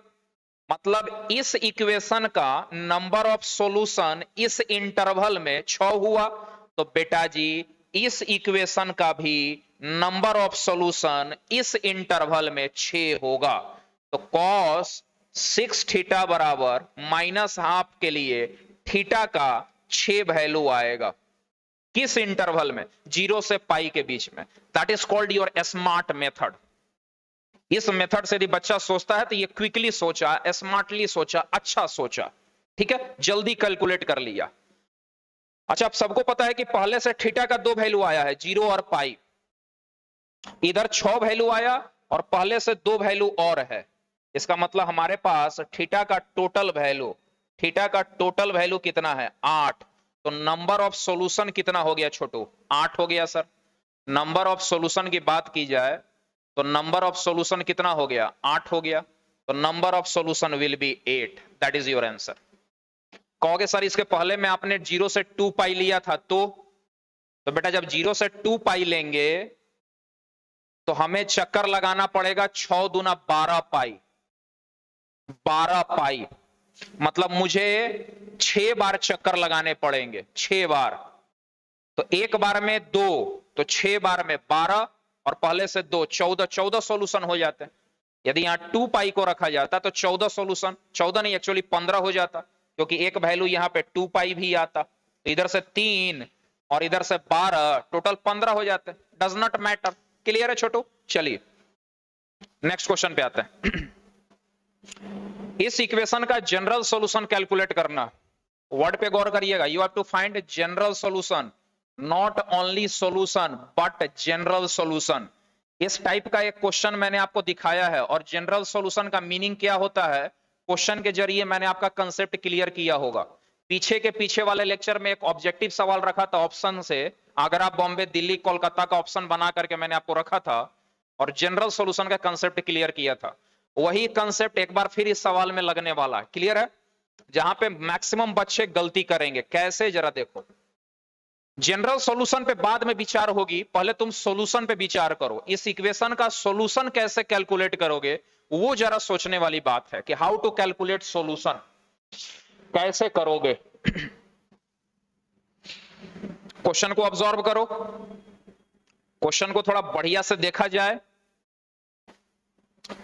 मतलब इस इक्वेशन का नंबर ऑफ सॉल्यूशन इस इंटरवल में 6 हुआ। तो बेटा जी इस इक्वेशन का भी नंबर ऑफ सॉल्यूशन इस इंटरवल में 6 होगा। तो cos 6 थीटा बराबर -½ के लिए थीटा का 6 वैल्यू आएगा। किस इंटरवल में? 0 से पाई के बीच में। That is called your smart method. इस मेथड से यदि बच्चा सोचता है तो ये क्विकली सोचा, स्मार्टली सोचा, अच्छा सोचा, ठीक है, जल्दी कैलकुलेट कर लिया। अच्छा, अब सबको पता है कि पहले से थीटा का 2 वैल्यू आया है, 0 और पाई। इधर 6 वैल्यू आया और पहले से 2 वैल्यू और है। इसका मतलब हमारे पास थीटा का टोटल वैल्यू कितना है? 8। तो नंबर ऑफ सॉल्यूशन कितना हो गया छोटू? 8 हो गया सर। नंबर ऑफ सॉल्यूशन की बात की जाए तो नंबर ऑफ सॉल्यूशन कितना हो गया? 8 हो गया। तो number of solution will be 8। That is your answer. कहोगे सर इसके पहले में आपने 0 से 2 पाई लिया था तो बेटा जब 0 से 2 पाई लेंगे तो हमें चक्कर लगाना पड़ेगा 6 दूना 12 पाई। 12 पाई मतलब मुझे 6 बार चक्कर लगाने पड़ेंगे, 6 बार। तो एक बार में 2, तो 6 बार में 12 और पहले से 2, 14 सॉल्यूशन हो जाते हैं। यदि यहां 2 पाई को रखा जाता तो 14 सॉल्यूशन, 14 नहीं एक्चुअली 15 हो जाता, क्योंकि एक वैल्यू यहां पे 2 पाई भी आता। तो इधर से 3 और इधर से 12, टोटल 15 हो जाते। Does not matter. क्लियर है छोटू? चलिए नेक्स्ट क्वेश्चन पे आते हैं। इस इक्वेशन का जनरल सॉल्यूशन कैलकुलेट करना। वर्ड पे गौर करिएगा। You have to find general solution, not only solution but general solution. इस टाइप का एक क्वेश्चन मैंने आपको दिखाया है और जनरल सॉल्यूशन का मीनिंग क्या होता है, क्वेश्चन के जरिए मैंने आपका कंसेप्ट क्लियर किया होगा। पीछे वाले लेक्चर में एक ऑब्जेक्टिव सवाल रखा था ऑप्शन से, आगरा, बॉम्बे, दिल्ली, कोलकाता का ऑप्शन बना करके मैंने आपको रखा था और जनरल सॉल्यूशन का कंसेप्ट क्लियर किया था। वही कंसेप्ट एक बार फिर इस सवाल में लगने वाला है। क्लियर है? जहां पे मैक्सिमम बच्चे गलती करेंगे। कैसे, जरा देखो। जनरल सॉल्यूशन पे बाद में विचार होगी, पहले तुम सॉल्यूशन पे विचार करो। इस इक्वेशन का सॉल्यूशन कैसे कैलकुलेट करोगे वो जरा सोचने वाली बात है कि हाउ टू कैलकुलेट सॉल्यूशन, कैसे करोगे। क्वेश्चन को ऑब्जर्व करो, क्वेश्चन को थोड़ा बढ़िया से देखा जाए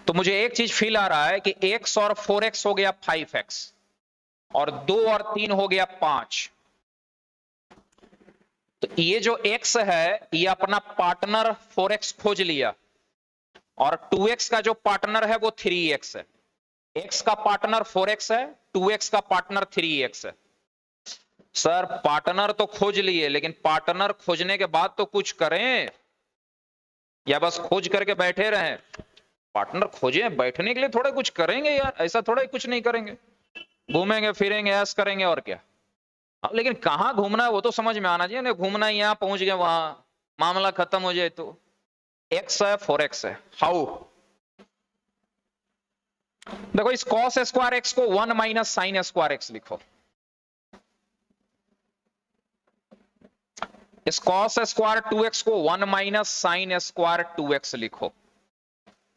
तो मुझे एक चीज फील आ रहा है कि x और 4x हो गया 5x और 2 और 3 हो गया 5। तो ये जो x है ये अपना पार्टनर 4x खोज लिया और 2x का जो पार्टनर है वो 3x है। x का पार्टनर 4x है, 2x का पार्टनर 3x है। सर पार्टनर तो खोज लिए, लेकिन पार्टनर खोजने के बाद तो कुछ करें या बस खोज करके बैठे रहें? पार्टनर खोजे, बैठने के लिए थोड़ा कुछ करेंगे यार, ऐसा थोड़ा ही कुछ नहीं करेंगे। घूमेंगे फिरेंगे ऐश करेंगे और क्या। अब लेकिन कहां घूमना है वो तो समझ में आना चाहिए ना। घूमना है यहां पहुंच गए, वहां मामला खत्म हो जाए। तो x है 4x है, हाउ? देखो इस cos स्क्वायर x को 1 माइनस साइन स्क्वायर x लिखो। इस cos स्क्वायर 2x को 1 माइनस साइन स्क्वायर 2x लिखो,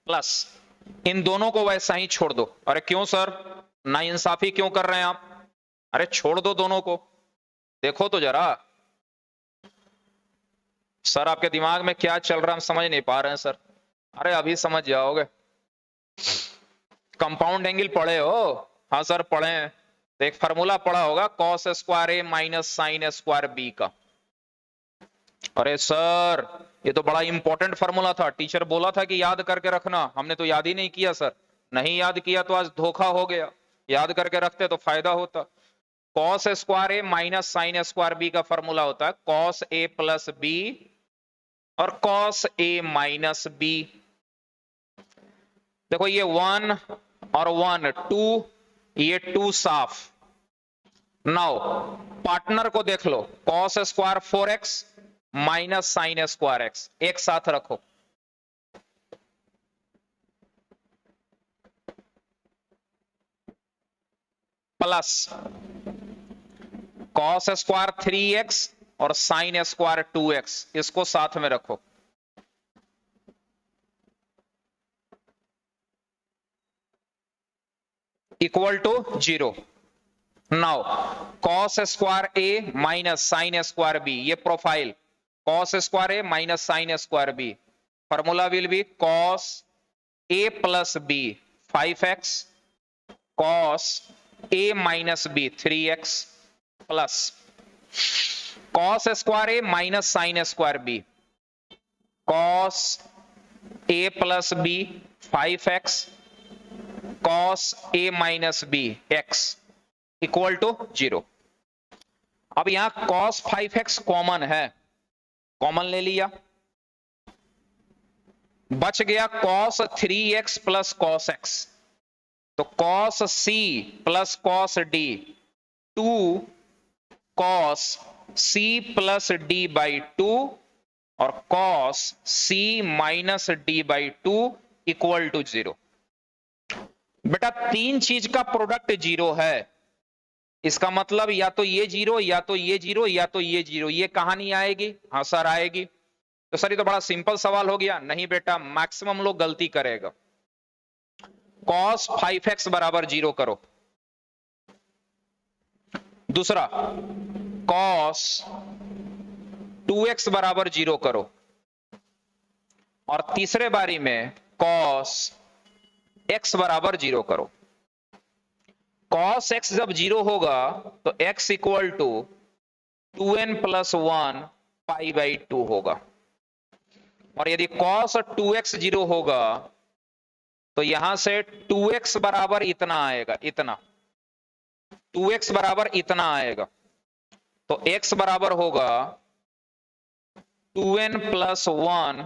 प्लस इन दोनों को वैसा ही छोड़ दो। अरे क्यों सर, नाइंसाफी क्यों कर रहे हैं आप? अरे छोड़ दो दोनों को। देखो तो जरा सर आपके दिमाग में क्या चल रहा है, हम समझ नहीं पा रहे हैं सर। अरे अभी समझ जाओगे। कंपाउंड एंगल पढ़े हो? हाँ सर पढ़े हैं। तो एक फार्मूला पढ़ा होगा cos square a minus sine square b का। अरे सर ये तो बड़ा इंपॉर्टेंट फार्मूला था, टीचर बोला था कि याद करके रखना, हमने तो याद ही नहीं किया सर। नहीं याद किया तो आज धोखा हो गया, याद करके रखते तो फायदा होता। cos square a minus sine square b का फार्मूला होता है cos a प्लस b और cos a माइनस b। देखो ये 1 और 1 2, ये 2 साफ। नाउ पार्टनर को देख लो, cos square 4x minus sine square x एक साथ रखो। प्लस cos स्क्वायर 3x और साइन स्क्वायर 2x, इसको साथ में रखो। Equal to 0। Now cos square a minus sine square b, ये profile cos square A minus sine square B, formula will be cos a plus B 5x, cos a minus B 3x plus cos square A minus sine square B, cos a plus B 5x, cos a minus B x equal to 0। अब यहां cos 5x common है, common ले लिया, बच गया cos 3x plus cos x, तो cos c plus cos d 2 cos c plus d by 2 और cos c minus d by 2 equal to 0। बेटा तीन चीज का प्रोडक्ट 0 है, इसका मतलब या तो ये 0 या तो ये 0 या तो ये 0, ये कहां नहीं आएगी? हाँ सर आएगी। तो सर ये तो बड़ा सिंपल सवाल हो गया। नहीं बेटा, मैक्सिमम लोग गलती करेगा। cos 5x बराबर 0 करो, दूसरा cos 2x बराबर 0 करो, और तीसरे बारी में cos x बराबर 0 करो। cos x जब 0 होगा तो x equal to 2n plus 1 pi by 2 होगा, और यदि cos 2x 0 होगा तो यहां से 2x बराबर इतना आएगा, इतना 2x बराबर इतना आएगा, तो x बराबर होगा 2n प्लस 1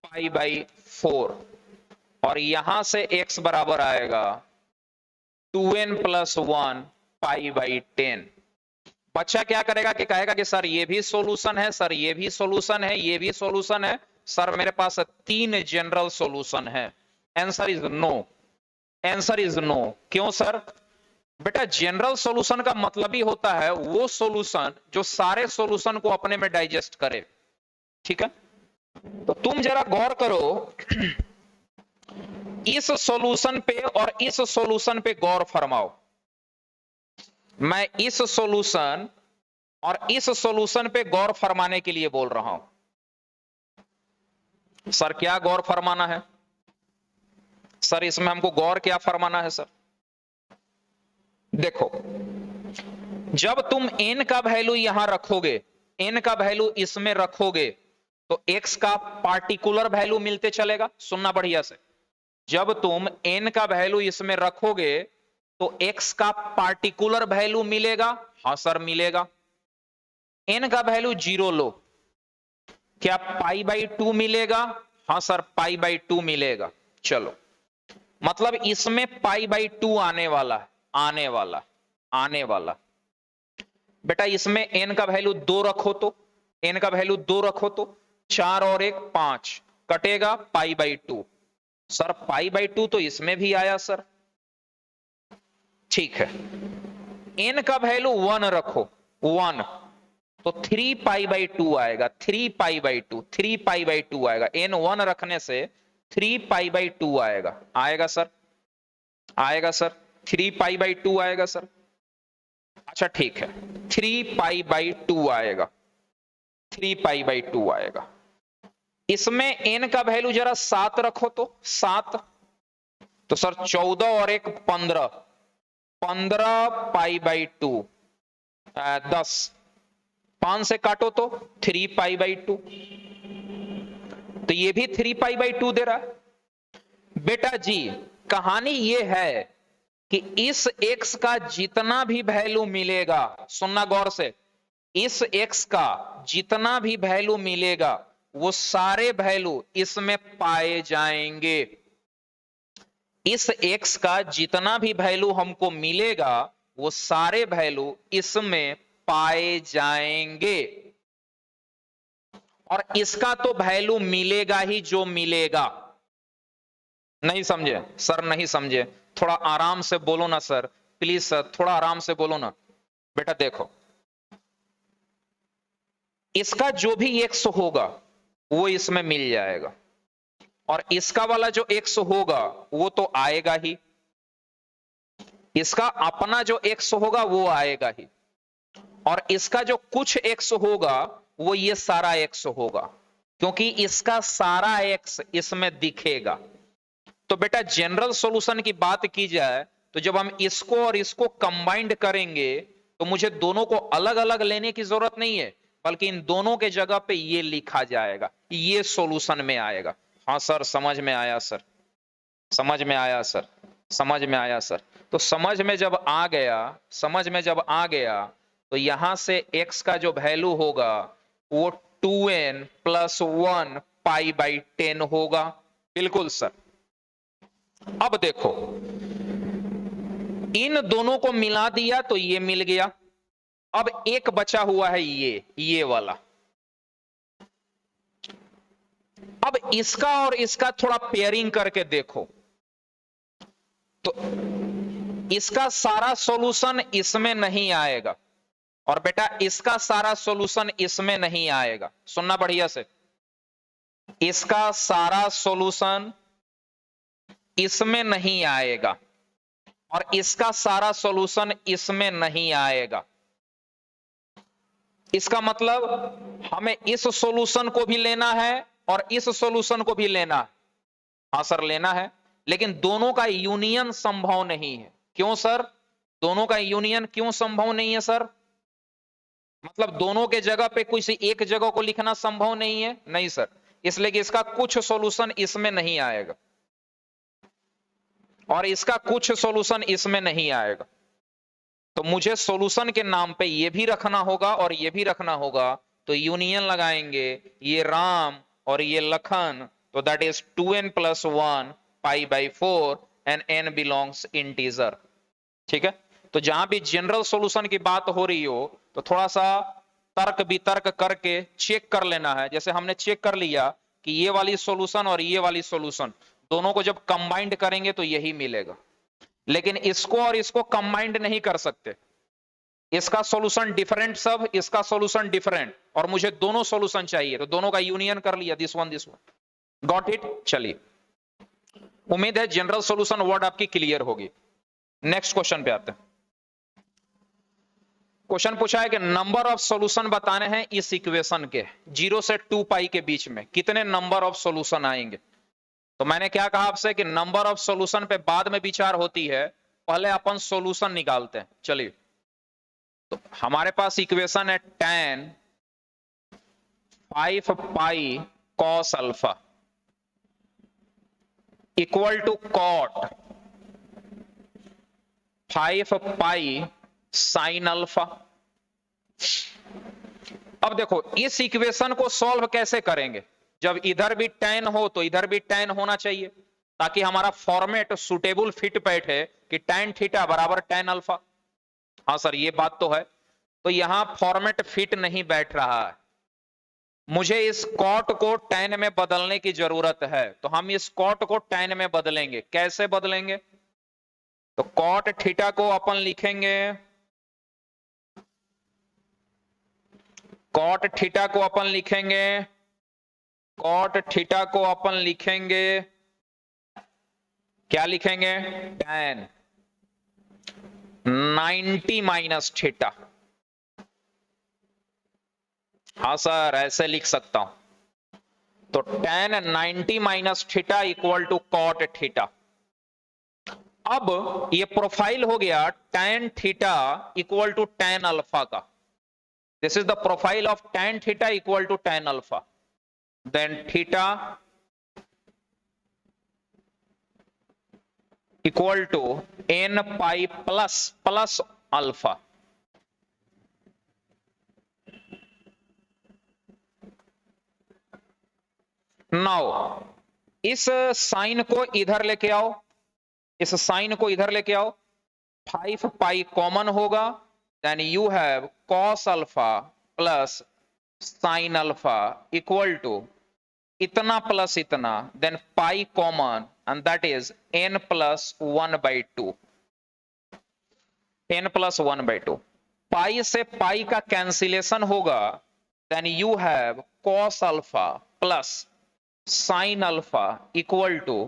पाई बाई 4, और यहां से x बराबर आएगा 2n प्लस 1 पाई बाई 10। बच्चा क्या करेगा कि कहेगा कि सर ये भी सॉल्यूशन है, सर ये भी सॉल्यूशन है, ये भी सॉल्यूशन है, सर मेरे पास 3 जनरल सॉल्यूशन है। Answer is no, answer is no. क्यों सर? बेटा जनरल सॉल्यूशन का मतलब ही होता है वो सॉल्यूशन जो सारे सॉल्यूशन को अपने में डाइजेस्ट करे, ठीक है? तो तुम जरा गौर करो, इस सॉल्यूशन पे और इस सॉल्यूशन पे गौर फरमाओ। मैं इस सॉल्यूशन और इस सॉल्यूशन पे गौर फरमाने के लिए बोल रहा हूं। सर क्या गौर फरमाना है? सर इसमें हमको गौर क्या फरमाना है सर? देखो, जब तुम n का वैल्यू यहां रखोगे, n का वैल्यू इसमें रखोगे तो x का पार्टिकुलर वैल्यू मिलते चलेगा। सुनना बढ़िया से, जब तुम n का वैल्यू इसमें रखोगे तो x का पार्टिकुलर वैल्यू मिलेगा। हां सर मिलेगा। n का वैल्यू 0 लो, क्या पाई बाई 2 मिलेगा? हां सर पाई बाई 2 मिलेगा। चलो, मतलब इसमें पाई बाई 2 आने वाला है, आने वाला, आने वाला। बेटा इसमें n का वैल्यू 2 रखो तो, n का वैल्यू 2 रखो तो 4 और 1 5 कटेगा पाई बाई 2। सर पाई बाई 2 तो इसमें भी आया सर, ठीक है। n का वैल्यू 1 रखो, 1 तो 3 पाई बाई 2 आएगा, 3 पाई बाई 2, 3 पाई बाई 2 आएगा। n 1 रखने से 3 पाई बाई 2 आएगा, आएगा सर, आएगा सर, 3 पाई बाई 2 आएगा सर। अच्छा ठीक है, 3 पाई बाई 2 आएगा, 3 पाई बाई 2 आएगा। इसमें n का वैल्यू जरा 7 रखो तो, 7 तो सर 14 और 1 15, 15 पाई बाई 2 10, 5 से काटो तो 3 पाई बाई 2, तो ये भी 3 पाई बाई 2 दे रहा है। बेटा जी कहानी ये है कि इस x का जितना भी वैल्यू मिलेगा, सुनना गौर से, इस x का जितना भी वैल्यू मिलेगा वो सारे वैल्यू इसमें पाए जाएंगे। इस x का जितना भी वैल्यू हमको मिलेगा वो सारे वैल्यू इसमें पाए जाएंगे, और इसका तो वैल्यू मिलेगा ही जो मिलेगा। नहीं समझे सर? नहीं समझे? थोड़ा आराम से बोलो ना सर, प्लीज सर थोड़ा आराम से बोलो ना। बेटा देखो, इसका जो भी x होगा वो इसमें मिल जाएगा, और इसका वाला जो x होगा वो तो आएगा ही, इसका अपना जो x होगा वो आएगा ही, और इसका जो कुछ x होगा वो ये सारा x होगा, क्योंकि इसका सारा x इसमें दिखेगा। तो बेटा जनरल सॉल्यूशन की बात की जाए तो जब हम इसको और इसको कंबाइंड करेंगे तो मुझे दोनों को अलग अलग लेने की जरूरत नहीं है, बल्कि इन दोनों के जगह पे ये लिखा जाएगा, ये सॉल्यूशन में आएगा। हाँ सर समझ में आया सर, समझ में आया सर, समझ में आया सर। तो समझ में जब आ गया, समझ में जब आ गया तो यहां से x का जो वैल्यू होगा वो 2n प्लस 1 पाई बाई 10 होगा। बिल्कुल सर। अब देखो इन दोनों को मिला दिया तो ये मिल गया। अब एक बचा हुआ है ये वाला। अब इसका और इसका थोड़ा पेयरिंग करके देखो तो इसका सारा सॉल्यूशन इसमें नहीं आएगा और बेटा इसका सारा सॉल्यूशन इसमें नहीं आएगा। सुनना बढ़िया से, इसका सारा सॉल्यूशन इसमें नहीं आएगा और इसका सारा सॉल्यूशन इसमें नहीं आएगा। इसका मतलब हमें इस सॉल्यूशन को भी लेना है और इस सॉल्यूशन को भी लेना है। हाँ सर लेना है, लेकिन दोनों का यूनियन संभव नहीं है। क्यों सर? दोनों का यूनियन क्यों संभव नहीं है सर? मतलब दोनों के जगह पे किसी एक जगह को लिखना संभव नहीं है? नहीं सर, इसलिए कि इसका कुछ सॉल्यूशन इसमें नहीं आएगा और इसका कुछ सॉल्यूशन इसमें नहीं आएगा। तो मुझे सॉल्यूशन के नाम पे ये भी रखना होगा और ये भी रखना होगा, तो यूनियन लगाएंगे, ये राम और ये लखन, तो that is 2n plus 1 pi by 4 and n belongs integer. ठीक है, तो जहां भी जनरल सॉल्यूशन की बात हो रही हो तो थोड़ा सा तर्क वितर्क करके चेक कर लेना है। जैसे हमने चेक कर लिया कि ये वाली सॉल्यूशन और ये वाली सॉल्यूशन दोनों को जब कंबाइंड करेंगे तो यही मिलेगा, लेकिन इसको और इसको कंबाइंड नहीं कर सकते। इसका सॉल्यूशन डिफरेंट सब, इसका सॉल्यूशन डिफरेंट, और मुझे दोनों सॉल्यूशन चाहिए, तो दोनों का यूनियन कर लिया, दिस वन। Got it? चलिए, उम्मीद है जनरल सॉल्यूशन वर्ड आपकी क्लियर होगी। नेक्स्ट क्वेश्चन पे आते हैं। क्वेश्चन पूछा है कि नंबर ऑफ सॉल्यूशन बताने हैं इस इक्वेशन के 0 से 2 पाई के बीच में कितने नंबर ऑफ सॉल्यूशन आएंगे। तो मैंने क्या कहा आपसे कि नंबर ऑफ सॉल्यूशन पे बाद में विचार होती है, पहले अपन सॉल्यूशन निकालते हैं। चलिए, तो हमारे पास इक्वेशन है tan 5 pi cos alpha equal to cot 5 pi sin alpha. अब देखो इस इक्वेशन को सॉल्व कैसे करेंगे? जब इधर भी tan हो तो इधर भी tan होना चाहिए, ताकि हमारा फॉर्मेट सुटेबल फिट बैठे कि tan थीटा बराबर tan अल्फा। हाँ सर ये बात तो है। तो यहां फॉर्मेट फिट नहीं बैठ रहा है, मुझे इस cot को tan में बदलने की जरूरत है। तो हम इस cot को tan में बदलेंगे। कैसे बदलेंगे? तो cot थीटा को अपन लिखेंगे, cot थीटा को अपन लिखेंगे, cot थीटा को अपन लिखेंगे, क्या लिखेंगे? tan 90 minus theta. हाँ सर ऐसे लिख सकता हूं। तो tan 90 minus theta equal to cot theta. अब ये प्रोफाइल हो गया tan theta equal to tan alpha का। This is the profile of tan theta equal to tan alpha. Then theta equal to n pi plus alpha. Now इस sine को इधर लेके आओ, इस साइन को इधर लेके आओ, 5 पाई कॉमन होगा, then you have cos alpha plus sin alpha equal to इतना प्लस इतना, then pi common and that is n plus 1/2, n plus 1/2। Pi से पाई का कैंसिलेशन होगा, then you have cos alpha plus sin alpha equal to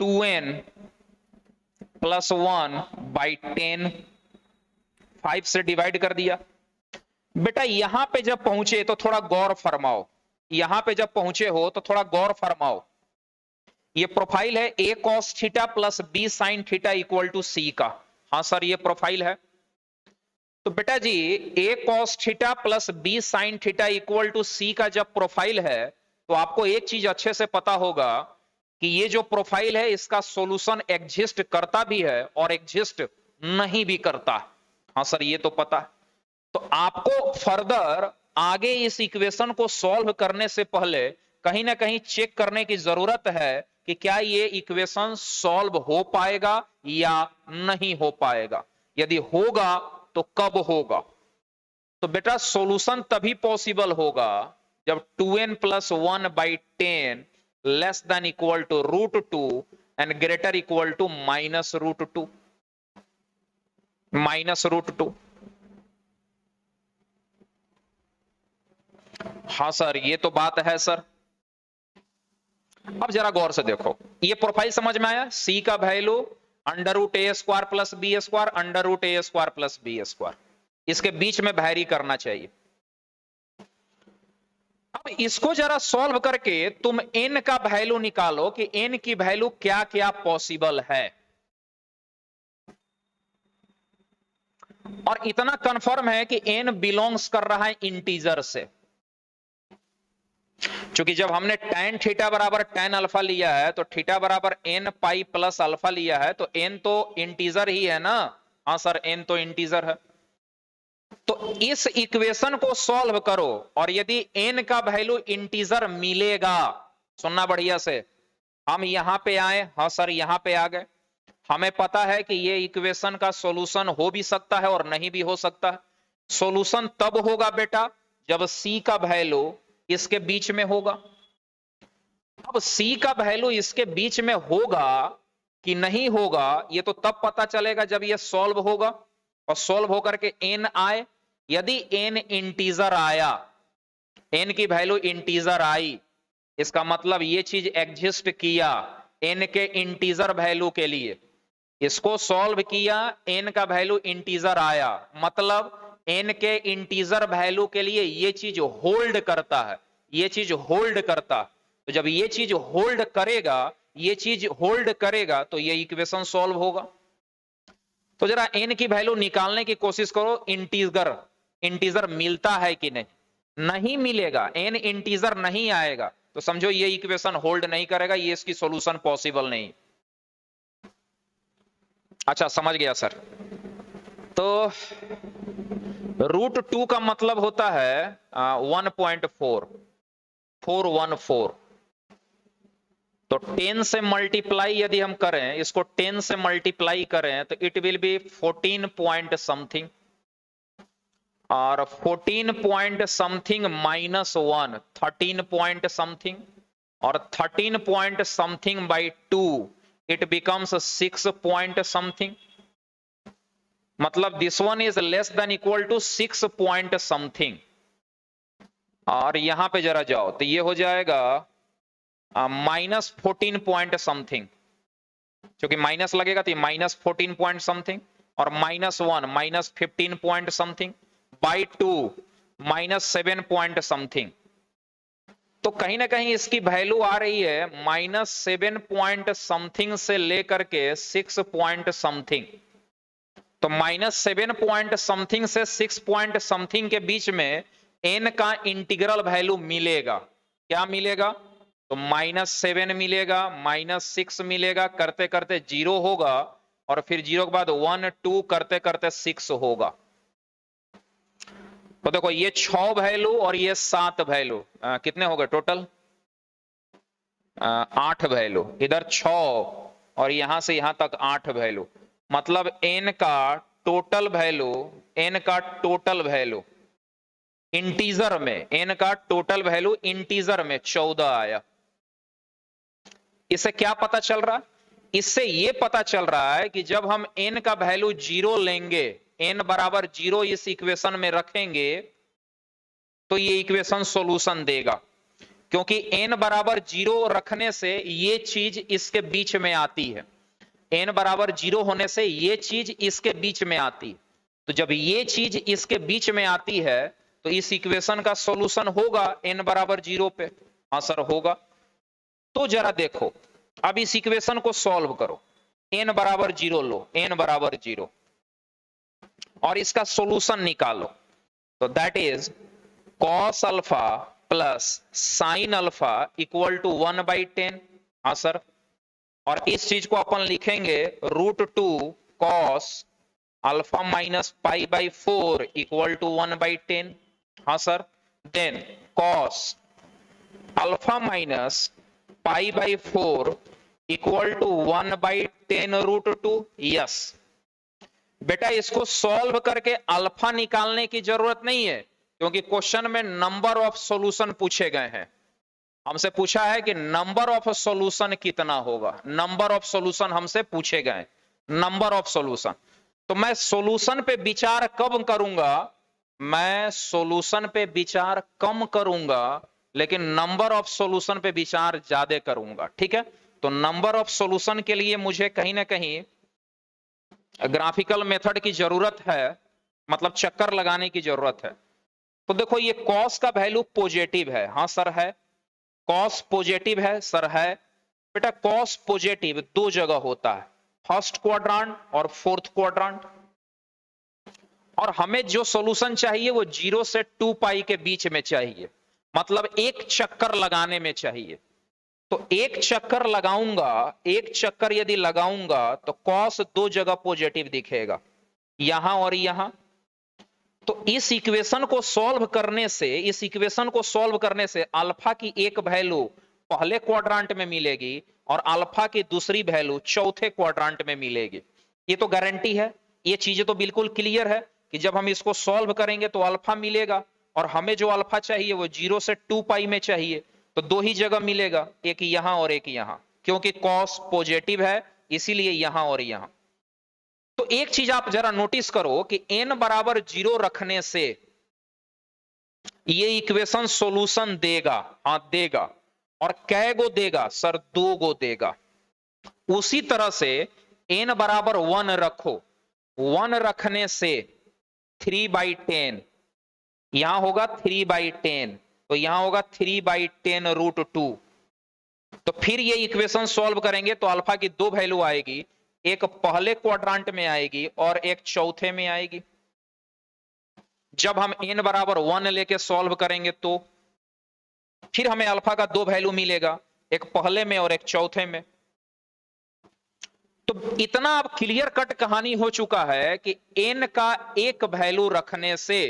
2n plus 1/10। 5 से divide कर दिया, बेटा यहां पे जब पहुंचे तो थोड़ा गौर फरमाओ, यहां पे जब पहुंचे हो तो थोड़ा गौर फरमाओ। ये प्रोफाइल है a cos theta plus b sin theta equal to c का। हाँ सर ये प्रोफाइल है। तो बेटा जी a cos theta plus b sin theta equal to c का जब प्रोफाइल है तो आपको एक चीज अच्छे से पता होगा कि ये जो प्रोफाइल है इसका सॉल्यूशन एग्जिस्ट करता भी है और एग्जिस्ट नहीं भी करता। हाँ सर ये तो पता है। तो आपको फर्दर आगे इस इक्वेशन को सॉल्व करने से पहले कहीं ना कहीं चेक करने की जरूरत है कि क्या ये इक्वेशन सॉल्व हो पाएगा या नहीं हो पाएगा। यदि होगा तो कब होगा। तो बेटा सॉल्यूशन तभी पॉसिबल होगा जब 2n plus 1/10 less than equal to √2 and greater equal to -√2 -√2। हाँ सर ये तो बात है सर। अब जरा गौर से देखो, ये प्रोफाइल समझ में आया। c का value √a² plus b square √a² plus b square, इसके बीच में वैरी करना चाहिए। अब इसको जरा सॉल्व करके तुम n का वैल्यू निकालो कि n की वैल्यू क्या क्या पॉसिबल है। और इतना कंफर्म है कि n बिलोंग्स कर रहा है इंटीजर से, क्योंकि जब हमने tan थीटा बराबर tan अल्फा लिया है तो थीटा बराबर n पाई प्लस अल्फा लिया है, तो n तो इंटीजर ही है ना। हाँ सर n तो इंटीजर है। तो इस इक्वेशन को सॉल्व करो और यदि n का वैल्यू इंटीजर मिलेगा, सुनना बढ़िया से, हम यहां पे आए। हाँ सर यहां पे आ गए। हमें पता है कि ये इक्वेशन का सॉल्यूशन हो भी सकता है और नहीं भी हो सकता है। सॉल्यूशन तब होगा बेटा जब c का वैल्यू इसके बीच में होगा। अब c का वैल्यू इसके बीच में होगा कि नहीं होगा ये तो तब पता चलेगा जब ये सॉल्व होगा और सॉल्व होकर के n आए। यदि n इंटीजर आया, n की वैल्यू इंटीजर आई, इसका मतलब ये चीज एग्जिस्ट किया n के इंटीजर वैल्यू के लिए। इसको सॉल्व किया, n का वैल्यू इंटीजर आया, मतलब n के इंटीजर वैल्यू के लिए ये चीज होल्ड करता है, ये चीज होल्ड करता। तो जब ये चीज होल्ड करेगा, ये चीज होल्ड करेगा तो ये इक्वेशन सॉल्व होगा। तो जरा n की वैल्यू निकालने की कोशिश करो। इंटीजर इंटीजर मिलता है कि नहीं, नहीं मिलेगा, n इंटीजर नहीं आएगा तो समझो ये इक्वेशन होल्ड नहीं करेगा, ये इसकी सॉल्यूशन पॉसिबल नहीं। अच्छा समझ गया सर। तो √2 का मतलब होता है 1.414। तो 10 से मल्टीप्लाई यदि हम करें, इसको 10 से मल्टीप्लाई करें तो it will B 14 point something, और 14 पॉइंट समथिंग -1 13 पॉइंट समथिंग, और 13 point something by 2 it becomes 6 point something. मतलब this one is less than equal to 6 point something. और यहां पे जरा जाओ तो ये हो जाएगा -14 पॉइंट समथिंग, क्योंकि माइनस लगेगा तो -14 पॉइंट समथिंग, और -1 -15 point something by 2 -7 point something. तो कहीं ना कहीं इसकी वैल्यू आ रही है -7 पॉइंट समथिंग से लेकर के 6 पॉइंट समथिंग। तो -7 पॉइंट समथिंग से 6 पॉइंट समथिंग के बीच में n का इंटीग्रल वैल्यू मिलेगा। क्या मिलेगा? तो -7 मिलेगा, -6 मिलेगा, करते करते 0 होगा, और फिर 0 के बाद 1 2 करते करते 6 होगा। तो देखो ये 6 वैल्यू और ये 7 वैल्यू कितने हो गए टोटल? 8 वैल्यू। इधर 6 और यहां से यहां तक 8 वैल्यू, मतलब n का टोटल वैल्यू, n का टोटल वैल्यू इंटीजर में, n का टोटल वैल्यू इंटीजर में 14 आया। इससे क्या पता चल रहा? इससे यह पता चल रहा है कि जब हम n का वैल्यू 0 लेंगे, n बराबर 0 इस इक्वेशन में रखेंगे तो ये इक्वेशन सॉल्यूशन देगा, क्योंकि n बराबर 0 रखने से ये चीज इसके बीच में आती है, n बराबर 0 होने से ये चीज इसके बीच में आती है। तो जब ये चीज इसके बीच में आती है तो इस इक्वेशन का सॉल्यूशन होगा n बराबर 0 पे। हाँ सर होगा। तो जरा देखो, अब इस इक्वेशन को सॉल्व करो, n बराबर 0 लो, n बराबर 0, और इसका सॉल्यूशन निकालो। तो that is cos alpha plus sine alpha equal to 1/10। हाँ सर, और इस चीज को अपन लिखेंगे √2 cos alpha minus π/4 equal to 1/10। हाँ sir, then cos alpha minus π/4 equal to 1/10 √2। Yes बेटा, इसको सॉल्व करके अल्फा निकालने की जरूरत नहीं है, क्योंकि क्वेश्चन में नंबर ऑफ सॉल्यूशन पूछे गए हैं। हमसे पूछा है कि नंबर ऑफ सॉल्यूशन कितना होगा, नंबर ऑफ सॉल्यूशन हमसे पूछे गए, नंबर ऑफ सॉल्यूशन। तो मैं सॉल्यूशन पे विचार कब करूंगा, मैं सॉल्यूशन पे विचार कम करूंगा, लेकिन नंबर ऑफ सॉल्यूशन पे विचार ज्यादा करूंगा। ठीक है, तो नंबर ऑफ सॉल्यूशन के लिए मुझे कहीं ना कहीं ग्राफिकल मेथड की जरूरत है, मतलब चक्कर लगाने की जरूरत है। तो देखो, ये कॉस का वैल्यू पॉजिटिव है। हाँ सर है, कॉस पॉजिटिव है सर है। बेटा कॉस पॉजिटिव दो जगह होता है, फर्स्ट क्वाड्रांट और फोर्थ क्वाड्रांट, और हमें जो सॉल्यूशन चाहिए वो 0 से 2π के बीच में चाहिए, मतलब एक चक्कर लगाने में चाहिए। तो एक चक्कर लगाऊंगा, एक चक्कर यदि लगाऊंगा तो कॉस दो जगह पॉजिटिव दिखेगा, यहां और यहां। तो इस इक्वेशन को सॉल्व करने से, इस इक्वेशन को सॉल्व करने से अल्फा की एक वैल्यू पहले क्वाड्रांट में मिलेगी और अल्फा की दूसरी वैल्यू चौथे क्वाड्रांट में मिलेगी। ये तो गारंटी है, ये चीजें तो बिल्कुल क्लियर है कि जब हम इसको सॉल्व करेंगे तो अल्फा मिलेगा, और हमें जो अल्फा चाहिए वो 0 से 2π में चाहिए, तो दो ही जगह मिलेगा, एक यहां और एक यहां, क्योंकि कॉस पॉजिटिव है इसीलिए यहां और यहां। तो एक चीज आप जरा नोटिस करो कि n बराबर 0 रखने से ये इक्वेशन सॉल्यूशन देगा। हाँ देगा, और कै गो देगा सर, 2 गो देगा। उसी तरह से n बराबर 1 रखो, 1 रखने से 3/10, यहां होगा 3/10, तो यहां होगा 3/10 √2। तो फिर ये इक्वेशन सॉल्व करेंगे तो अल्फा की दो वैल्यू आएगी, एक पहले क्वाड्रांट में आएगी और एक चौथे में आएगी। जब हम n बराबर 1 लेके सॉल्व करेंगे तो फिर हमें अल्फा का दो वैल्यू मिलेगा, एक पहले में और एक चौथे में। तो इतना अब क्लियर कट कहानी हो चुका है कि n का एक वैल्यू रखने से,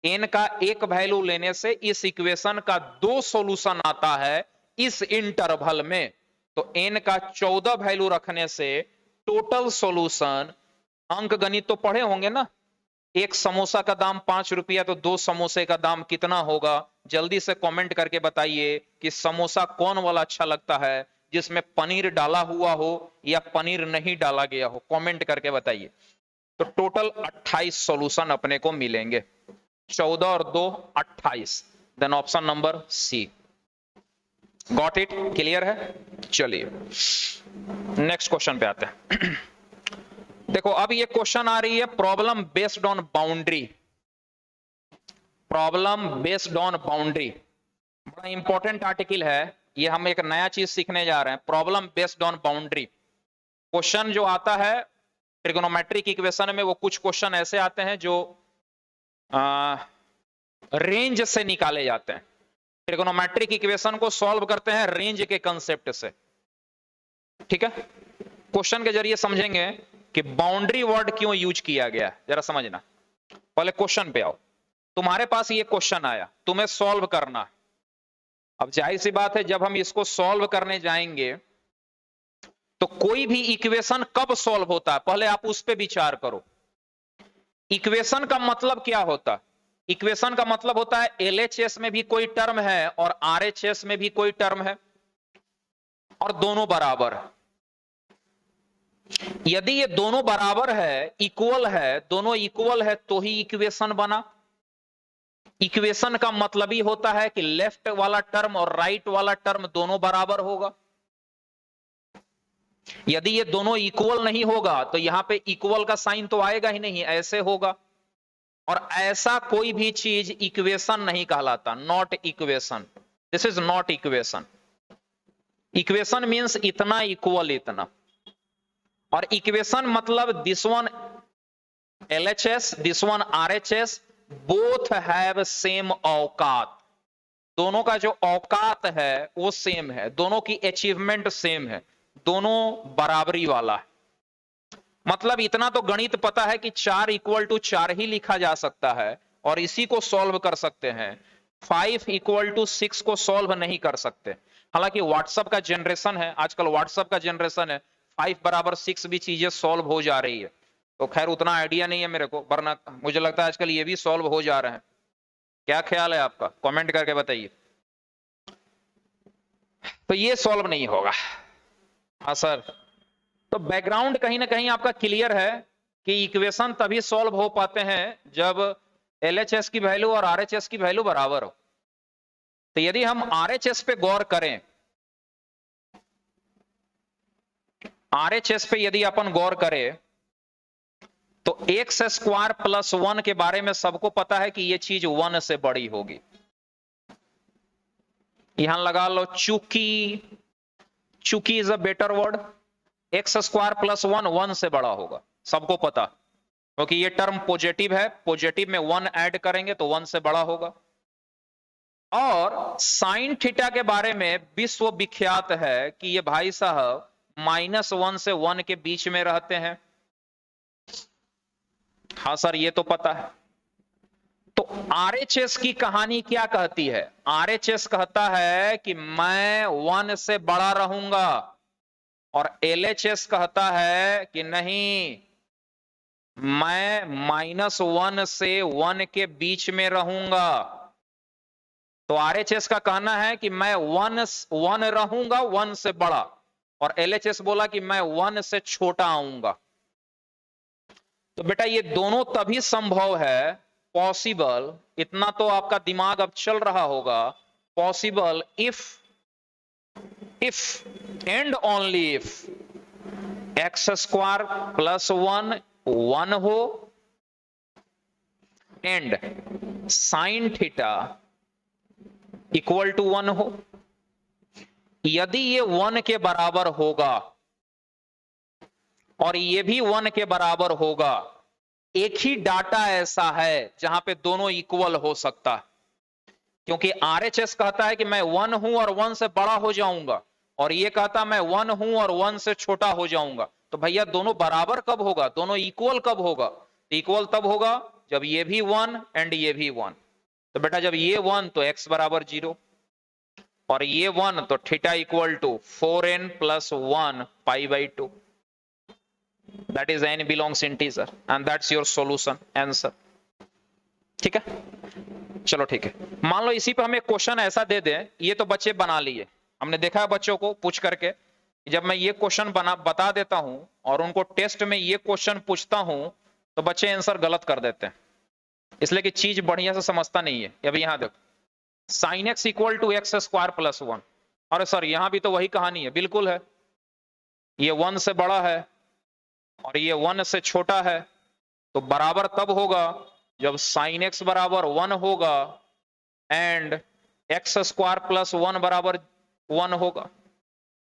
n का एक वैल्यू लेने से इस इक्वेशन का दो सॉल्यूशन आता है इस इंटरवल में। तो n का 14 वैल्यू रखने से टोटल सॉल्यूशन, अंक गणित तो पढ़े होंगे ना, एक समोसा का दाम 5 रुपया, तो 2 समोसे का दाम कितना होगा? जल्दी से कमेंट करके बताइए कि समोसा कौन वाला अच्छा लगता है, जिसमें पनीर डाला हुआ हो या पनीर नहीं डाला गया हो, कमेंट करके बताइए। तो टोटल 28 सॉल्यूशन अपने को मिलेंगे, 14 और 2 28, देन option number C. Got it? Clear है? चलिए नेक्स्ट क्वेश्चन पे आते हैं। देखो अब ये क्वेश्चन आ रही है problem based on boundary, problem based on boundary, बड़ा इंपॉर्टेंट आर्टिकल है ये, हम एक नया चीज सीखने जा रहे हैं, problem based on boundary. Question जो आता है ट्रिगोनोमेट्रिक इक्वेशन में, वो कुछ क्वेश्चन ऐसे आते हैं जो रेंज से निकाले जाते हैं। ट्रिगोनोमेट्रिक इक्वेशन को सॉल्व करते हैं रेंज के कंसेप्ट से। ठीक है, क्वेश्चन के जरिए समझेंगे कि बाउंड्री वर्ड क्यों यूज किया गया, जरा समझना। पहले क्वेश्चन पे आओ, तुम्हारे पास ये क्वेश्चन आया, तुम्हें सॉल्व करना। अब जाहिर सी बात है जब हम इसको सॉल्व करने जाएंगे तो कोई भी इक्वेशन कब सॉल्व होता है पहले आप उस पर विचार करो। इक्वेशन का मतलब क्या होता? इक्वेशन का मतलब होता है LHS में भी कोई टर्म है और RHS में भी कोई टर्म है और दोनों बराबर है। यदि ये दोनों बराबर है, इक्वल है, दोनों इक्वल है तो ही इक्वेशन बना। इक्वेशन का मतलब ही होता है कि लेफ्ट वाला टर्म और राइट वाला टर्म दोनों बराबर होगा। यदि ये दोनों इक्वल नहीं होगा तो यहां पे इक्वल का साइन तो आएगा ही नहीं, ऐसे होगा। और ऐसा कोई भी चीज इक्वेशन नहीं कहलाता, not equation, this is not equation. Equation means इतना इक्वल इतना, और इक्वेशन मतलब this one LHS, this one RHS, both have same औकात, दोनों का जो औकात है वो सेम है, दोनों की अचीवमेंट सेम है, दोनों बराबरी वाला है। मतलब इतना तो गणित पता है कि 4 इक्वल टू 4 ही लिखा जा सकता है और इसी को सॉल्व कर सकते हैं, 5 इक्वल टू 6 को सॉल्व नहीं कर सकते। हालांकि व्हाट्सएप का जनरेशन है, आजकल व्हाट्सएप का जनरेशन है, 5 बराबर 6 भी चीजें सॉल्व हो जा रही है, तो खैर उतना आइडिया नहीं है मेरे को, वरना मुझे लगता है आजकल ये भी सॉल्व हो जा रहे हैं। क्या ख्याल है आपका, कमेंट करके बताइए। तो ये सॉल्व नहीं होगा। हाँ सर, तो बैकग्राउंड कहीं ना कहीं आपका क्लियर है कि इक्वेशन तभी सॉल्व हो पाते हैं जब LHS की वैल्यू और RHS की वैल्यू बराबर हो। तो यदि हम RHS पे गौर करें, RHS पे यदि अपन गौर करें तो एक्स स्क्वायर प्लस 1 के बारे में सबको पता है कि यह चीज 1 से बड़ी होगी। यहां लगा लो चूंकि, चूंकि is a better word, x square plus 1 1 से बड़ा होगा, सबको पता, क्योंकि ये टर्म पॉजिटिव है, पॉजिटिव में 1 ऐड करेंगे तो 1 से बड़ा होगा। और साइन थीटा के बारे में विश्व विख्यात है कि ये भाई साहब -1 से 1 के बीच में रहते हैं। हाँ सर ये तो पता है। तो RHS की कहानी क्या कहती है, RHS कहता है कि मैं 1 से बड़ा रहूंगा, और LHS कहता है कि नहीं, मैं -1 से 1 के बीच में रहूंगा। तो RHS का कहना है कि मैं 1 रहूंगा 1 से बड़ा, और LHS बोला कि मैं 1 से छोटा आऊंगा। तो बेटा ये दोनों तभी संभव है, पॉसिबल, इतना तो आपका दिमाग अब चल रहा होगा, possible if and only if X square plus 1 1 हो and sine theta equal to 1 हो। यदि ये 1 के बराबर होगा और ये भी 1 के बराबर होगा, एक ही डाटा ऐसा है जहां पे दोनों इक्वल हो सकता है, क्योंकि RHS कहता है कि मैं 1 हूं और 1 से बड़ा हो जाऊंगा, और ये कहता मैं 1 हूं और 1 से छोटा हो जाऊंगा। तो भैया दोनों बराबर कब होगा, दोनों इक्वल कब होगा, इक्वल तब होगा जब ये भी 1 एंड ये भी 1। तो बेटा जब ये 1 तो x बराबर 0, और ये 1 तो theta equal to 4n plus 1 pi by 2, that is n belongs integer and that's your solution answer. ठीक है, चलो ठीक है। मान लो इसी पे हमें क्वेश्चन ऐसा दे दें, ये तो बच्चे बना लिए, हमने देखा है बच्चों को पूछ करके, जब मैं ये क्वेश्चन बता देता हूं और उनको टेस्ट में ये क्वेश्चन पूछता हूं तो बच्चे आंसर गलत कर देते हैं, इसलिए कि चीज बढ़िया से समझता नहीं है। अभी यहां देखो, sine x equal to X square plus 1, अरे सर यहां भी तो वही कहानी है, बिल्कुल है, ये 1 से बड़ा है और ये 1 से छोटा है, तो बराबर तब होगा जब साइन एक्स बराबर 1 होगा एंड एक्स स्क्वायर प्लस 1 बराबर 1 होगा।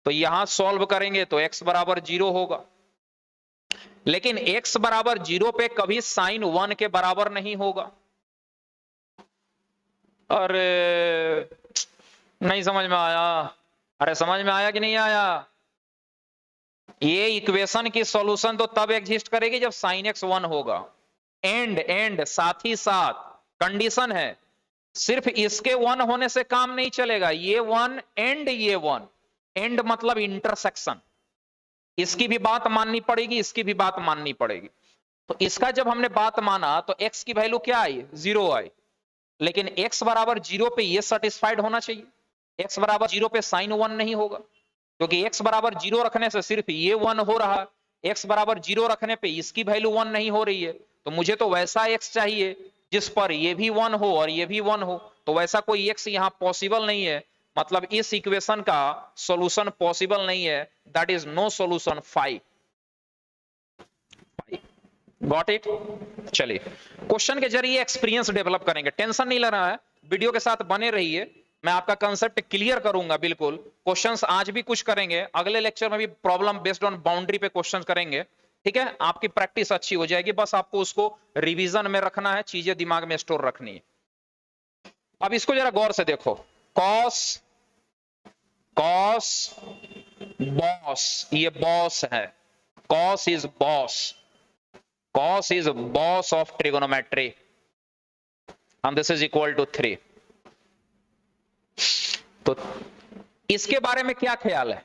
तो यहां सॉल्व करेंगे तो x बराबर 0 होगा, लेकिन x बराबर 0 पे कभी साइन 1 के बराबर नहीं होगा। अरे नहीं समझ में आया, अरे समझ में आया कि नहीं आया। ये इक्वेशन की सॉल्यूशन तो तब एग्जिस्ट करेगी जब साइन x 1 होगा, एंड साथ ही साथ कंडीशन है, सिर्फ इसके 1 होने से काम नहीं चलेगा, ये 1 एंड ये 1, एंड मतलब इंटरसेक्शन, इसकी भी बात माननी पड़ेगी, इसकी भी बात माननी पड़ेगी। तो इसका जब हमने बात माना तो x की वैल्यू क्या आई, 0 आई, लेकिन x बराबर 0 पे ये सेटिस्फाइड होना चाहिए, x बराबर 0 पे साइन 1 नहीं होगा, क्योंकि x बराबर 0 रखने से सिर्फ ये 1 हो रहा है, x बराबर 0 रखने पे इसकी वैल्यू 1 नहीं हो रही है, तो मुझे तो वैसा x चाहिए जिस पर ये भी 1 हो और ये भी 1 हो, तो वैसा कोई x यहां पॉसिबल नहीं है, मतलब इस इक्वेशन का सॉल्यूशन पॉसिबल नहीं है, that is no solution 5। Got it. चलिए क्वेश्चन के जरिए एक्सपीरियंस डेवलप करेंगे, टेंशन नहीं लेना है, वीडियो के साथ बने रहिए, मैं आपका कंसेप्ट क्लियर करूंगा बिल्कुल। क्वेश्चंस आज भी कुछ करेंगे, अगले लेक्चर में भी प्रॉब्लम बेस्ड ऑन बाउंड्री पे क्वेश्चन करेंगे, ठीक है। आपकी प्रैक्टिस अच्छी हो जाएगी, बस आपको उसको रिवीजन में रखना है, चीजें दिमाग में स्टोर रखनी है। अब इसको जरा गौर से देखो, कॉस कॉस बॉस, ये बॉस है, cos is boss, cos is boss of trigonometry and this is equal to 3। तो इसके बारे में क्या ख्याल है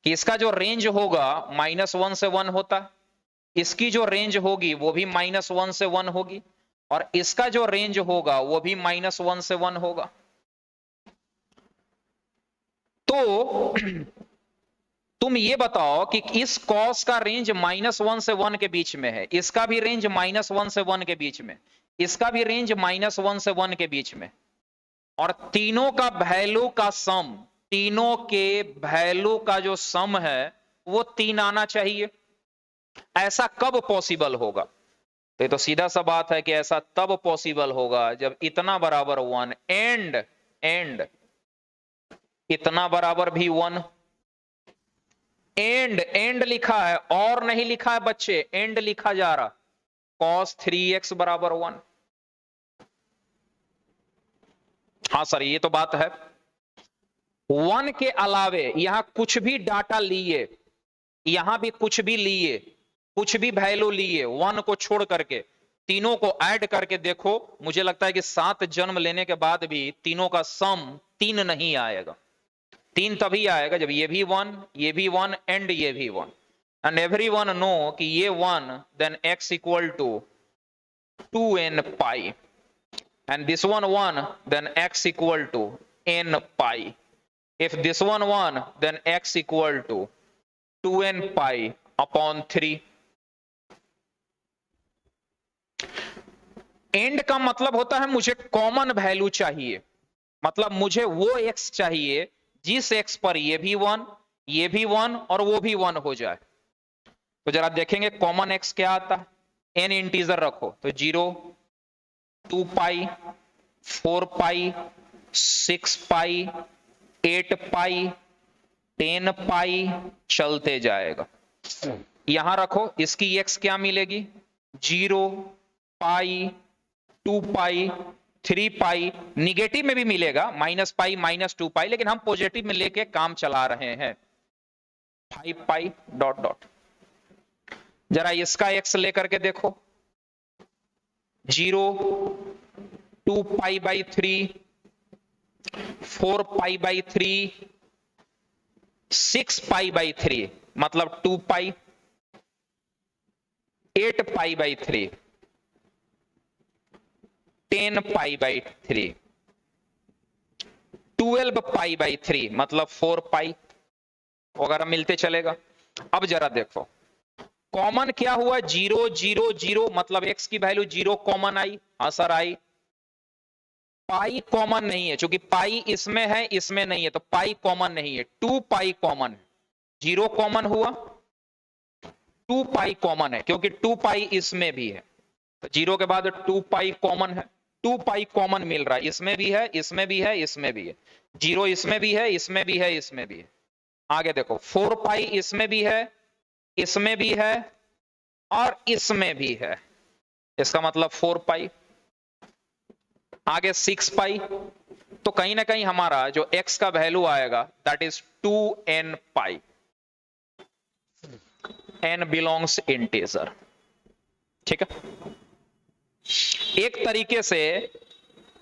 कि इसका जो रेंज होगा -1 से 1 होता है, इसकी जो रेंज होगी वो भी -1 से 1 होगी, और इसका जो रेंज होगा वो भी -1 से 1 होगा। तो तुम ये बताओ कि इस cos का रेंज -1 से 1 के बीच में है, इसका भी रेंज -1 से 1 के बीच में, इसका भी रेंज -1 से 1 के बीच में, और तीनों का वैल्यू का सम, तीनों के वैल्यू का जो सम है वो 3 आना चाहिए। ऐसा कब पॉसिबल होगा? तो ये तो सीधा सा बात है कि ऐसा तब पॉसिबल होगा जब इतना बराबर 1 एंड इतना बराबर भी 1। एंड लिखा है और नहीं लिखा है बच्चे, एंड लिखा जा रहा, cos 3x बराबर 1। हाँ सर ये तो बात है। 1 के अलावे यहां कुछ भी डाटा लिए, यहां भी कुछ भी लिए, कुछ भी वैल्यू लिए, 1 को छोड़ करके तीनों को ऐड करके देखो, मुझे लगता है कि 7 जन्म लेने के बाद भी तीनों का सम 3 नहीं आएगा। 3 तभी आएगा जब ये भी 1, ये भी 1 एंड ये भी 1, एंड एवरीवन नो कि ये 1, then x equal to 2n pi, and this one 1, then x equal to n pi. If this one 1, then x equal to 2n pi upon 3. And का मतलब होता है मुझे कॉमन वैल्यू चाहिए, मतलब मुझे वो x चाहिए जिस x पर ये भी 1, ये भी 1 और वो भी 1 हो जाए। तो जरा देखेंगे कॉमन x क्या आता है। n इंटीजर रखो तो 0, 2 पाई, 4 पाई, 6 पाई, 8 पाई, 10 पाई, चलते जाएगा। यहां रखो, इसकी x क्या मिलेगी? 0 पाई, 2 पाई, 3 पाई, निगेटिव में भी मिलेगा -पाई, -2 पाई, लेकिन हम पॉजिटिव में लेके काम चला रहे हैं। 5 पाई डॉट डॉट। जरा इसका x लेकर के देखो, 0, 2 pi by 3, 4 pi by 3, 6 pi by 3 मतलब 2 पाई, 8 pi by 3, 10 pi by 3, 12 pi by 3 मतलब 4 पाई वगैरह मिलते चलेगा। अब जरा देखो कॉमन क्या हुआ? 0 0 0 मतलब x की वैल्यू 0 कॉमन आई, असर आई। पाई कॉमन नहीं है, क्योंकि पाई इसमें है इसमें नहीं है, तो पाई कॉमन नहीं है। 2 पाई कॉमन है, 0 कॉमन हुआ, 2 पाई कॉमन है क्योंकि 2 पाई इसमें भी है, तो 0 के बाद 2 पाई कॉमन है। 2 पाई कॉमन मिल रहा है, इसमें भी है इसमें भी है इसमें भी है, 0 इसमें भी है इसमें भी है इसमें भी है। आगे देखो 4 पाई इसमें भी है इसमें भी है और इसमें भी है, इसका मतलब 4 पाई। आगे 6 पाई, तो कहीं ना कहीं हमारा जो x का वैल्यू आएगा that is 2n pi, n belongs integer. ठीक है, एक तरीके से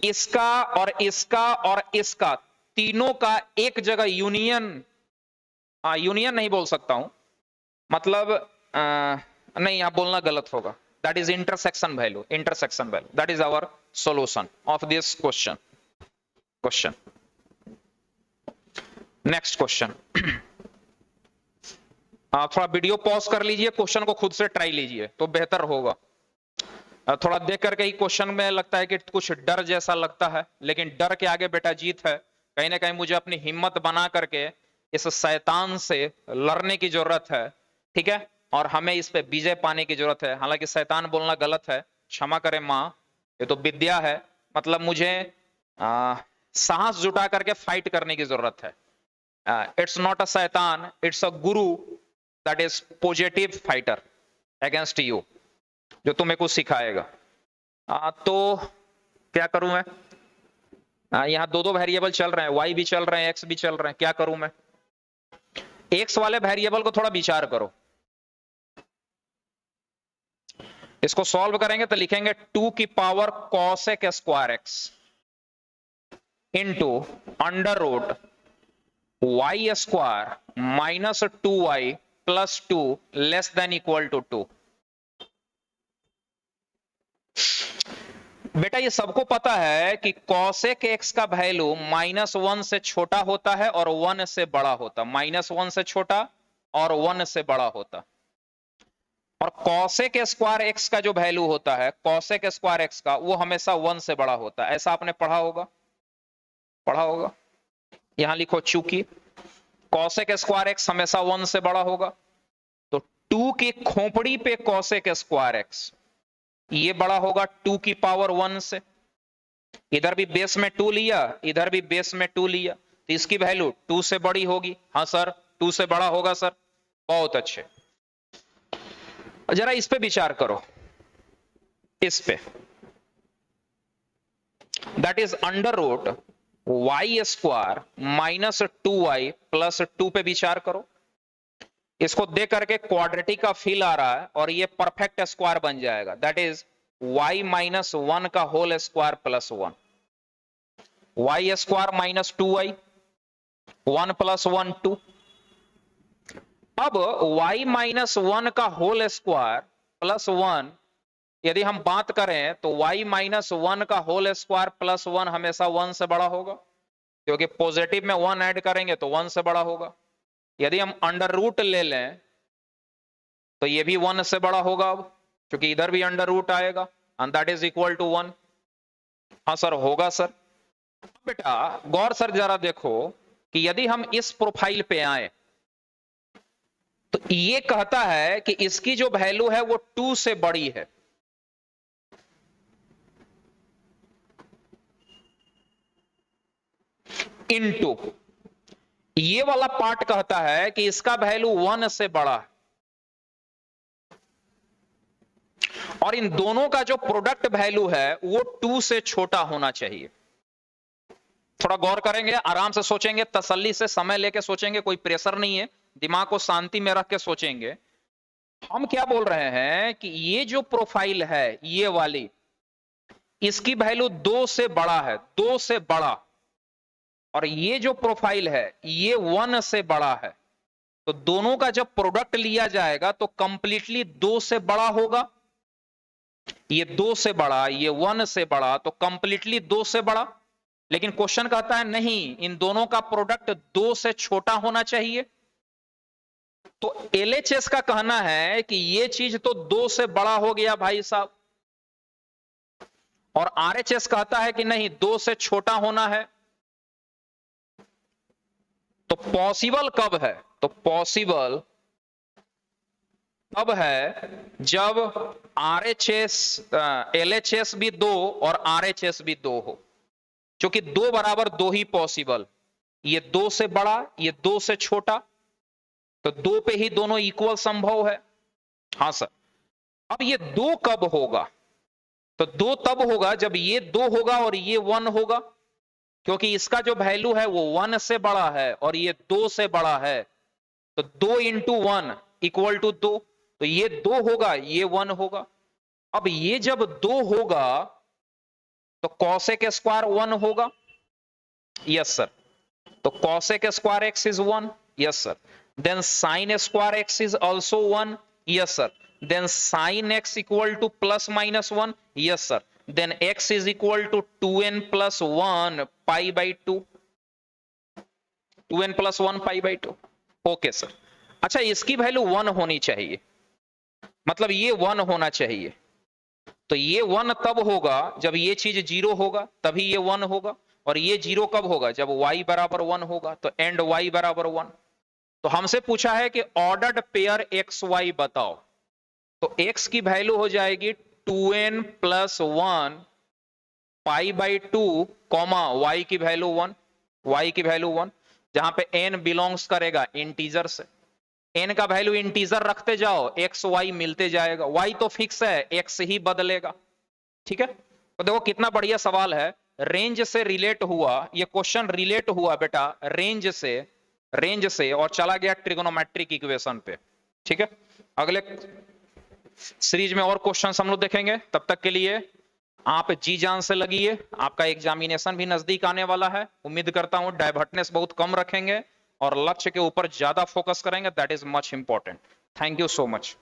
इसका और इसका और इसका तीनों का एक जगह यूनियन, यूनियन नहीं बोल सकता हूं, मतलब नहीं आप बोलना गलत होगा, that is intersection value, intersection value, that is our solution of this question। Next question. आप थोड़ा वीडियो पॉज कर लीजिए, क्वेश्चन को खुद से ट्राई लीजिए तो बेहतर होगा। थोड़ा देख करके ही क्वेश्चन में लगता है कि कुछ डर जैसा लगता है, लेकिन डर के आगे बेटा जीत है। कहीं ना कहीं मुझे अपनी हिम्मत बना करके इस शैतान से लड़ने की जरूरत है। ठीक है, और हमें इस पे विजय पाने की जरूरत है। हालांकि शैतान बोलना गलत है, क्षमा करें माँ, ये तो विद्या है। मतलब मुझे साहस जुटा करके फाइट करने की जरूरत है। इट्स नॉट अ शैतान, it's a Guru that is positive fighter against you, जो तुम्हें कुछ सिखाएगा। तो क्या करूं मैं? यहाँ दो दो वेरिएबल चल रहे हैं, वाई भी चल रहे हैं, एक्स भी चल रहे हैं, क्या करूं मैं? एक्स वाले वेरिएबल को थोड़ा विचार करो। इसको सॉल्व करेंगे तो लिखेंगे 2 की power cosec square X into under root Y square minus 2y plus 2 less than equal to 2। बेटा ये सबको पता है कि कॉसेक एक्स का वैल्यू -1 से छोटा होता है और 1 से बड़ा होता, -1 से छोटा और 1 से बड़ा होता। और कॉसेक स्क्वायर एक्स का जो वैल्यू होता है, कॉसेक स्क्वायर एक्स का, वो हमेशा 1 से बड़ा होता है। ऐसा आपने पढ़ा होगा, पढ़ा होगा। यहां लिखो चूंकि कॉसेक स्क्वायर एक्स हमेशा 1 से बड़ा होगा, तो 2 की खोपड़ी पे कॉसेक स्क्वायर एक्स ये बड़ा होगा 2 की पावर 1 से। इधर भी बेस में 2 लिया, इधर भी बेस में 2 लिया, तो इसकी वैल्यू 2 से बड़ी होगी। हाँ सर, 2 से बड़ा होगा सर, बहुत अच्छे। जरा इस पे विचार करो, इस पे, that is under root Y square minus 2y plus 2 पे विचार करो। इसको देख करके क्वाड्रेटिक का फील आ रहा है और ये परफेक्ट स्क्वायर बन जाएगा, दैट इज y माइनस 1 का whole square plus 1, Y square minus 2y, 1 plus 1 2। अब y माइनस 1 का होल स्क्वायर प्लस 1, यदि हम बात करें तो y माइनस 1 का होल स्क्वायर प्लस 1 हमेशा 1 से बड़ा होगा, क्योंकि पॉजिटिव में 1 ऐड करेंगे तो 1 से बड़ा होगा। यदि हम अंडर रूट ले लें तो ये भी 1 से बड़ा होगा, अब क्योंकि इधर भी अंडर रूट आएगा, and that is equal to 1। हाँ सर, होगा सर। बेटा गौर सर जरा देखो कि यदि हम इस प्रोफाइल पे आए तो ये कहता है कि इसकी जो वैल्यू है वो 2 से बड़ी है। इनटू ये वाला पार्ट कहता है कि इसका वैल्यू 1 से बड़ा है। और इन दोनों का जो प्रोडक्ट वैल्यू है वो 2 से छोटा होना चाहिए। थोड़ा गौर करेंगे, आराम से सोचेंगे, तसल्ली से समय लेके सोचेंगे, कोई प्रेशर नहीं है, दिमाग को शांति में रख के सोचेंगे। हम क्या बोल रहे हैं कि ये जो प्रोफाइल है ये वाली, इसकी वैल्यू 2 से बड़ा है, 2 से बड़ा, और ये जो प्रोफाइल है ये 1 से बड़ा है। तो दोनों का जब प्रोडक्ट लिया जाएगा तो कंप्लीटली 2 से बड़ा होगा। ये 2 से बड़ा, ये 1 से बड़ा, तो कंप्लीटली 2 से बड़ा। लेकिन क्वेश्चन कहता है नहीं, इन दोनों का प्रोडक्ट 2 से छोटा होना चाहिए। तो एलएचएस का कहना है कि ये चीज तो 2 से बड़ा हो गया भाई साहब, और आरएचएस कहता है कि नहीं, 2 से छोटा होना है। तो पॉसिबल कब है? तो पॉसिबल तब है जब आरएचएस एलएचएस भी 2 और आरएचएस भी 2 हो, क्योंकि 2 बराबर 2 ही पॉसिबल। ये 2 से बड़ा, ये 2 से छोटा, तो 2 पे ही दोनों इक्वल संभव है। हाँ सर। अब ये 2 कब होगा? तो 2 तब होगा जब ये 2 होगा और ये 1 होगा, क्योंकि इसका जो वैल्यू है वो 1 से बड़ा है और ये 2 से बड़ा है। तो 2 इंटू 1 इक्वल टू 2, तो ये 2 होगा, ये 1 होगा। अब ये जब 2 होगा तो कॉसेक स्क्वायर 1 होगा। Yes sir. तो cosec square x is 1। Yes sir. Then sine square x is also 1। Yes sir. Then sine x equal to plus minus 1। Yes sir. Then x is equal to 2n plus 1 pi by 2, 2n plus 1 pi by 2। Okay sir. अच्छा, इसकी value 1 होनी चाहिए, मतलब ये 1 होना चाहिए। तो ये 1 तब होगा जब ये चीज 0 होगा, तभी ये 1 होगा। और ये 0 कब होगा? जब y बराबर 1 होगा। तो एंड y बराबर 1। तो तो हमसे पूछा है कि ऑर्डर्ड पेयर एक्स वाई बताओ, तो x की वैल्यू हो जाएगी 2n plus 1 pi by 2 comma y की वैल्यू 1, y की वैल्यू 1, जहां पे n बिलोंग्स करेगा इंटीजर से। n का वैल्यू इंटीजर रखते जाओ, x y मिलते जाएगा, y तो फिक्स है, x ही बदलेगा। ठीक है, तो देखो कितना बढ़िया सवाल है, रेंज से रिलेट हुआ, ये क्वेश्चन रिलेट हुआ बेटा रेंज से और चला गया ट्रिगोनोमेट्रिक इक्वेशन पे। ठीक है, अगले सीरीज में और क्वेश्चंस हम लोग देखेंगे, तब तक के लिए आप जी जान से लगिए, आपका एग्जामिनेशन भी नजदीक आने वाला है। उम्मीद करता हूं डाइवर्टनेस बहुत कम रखेंगे और लक्ष्य के ऊपर ज्यादा फोकस करेंगे, that is much important. Thank you so much.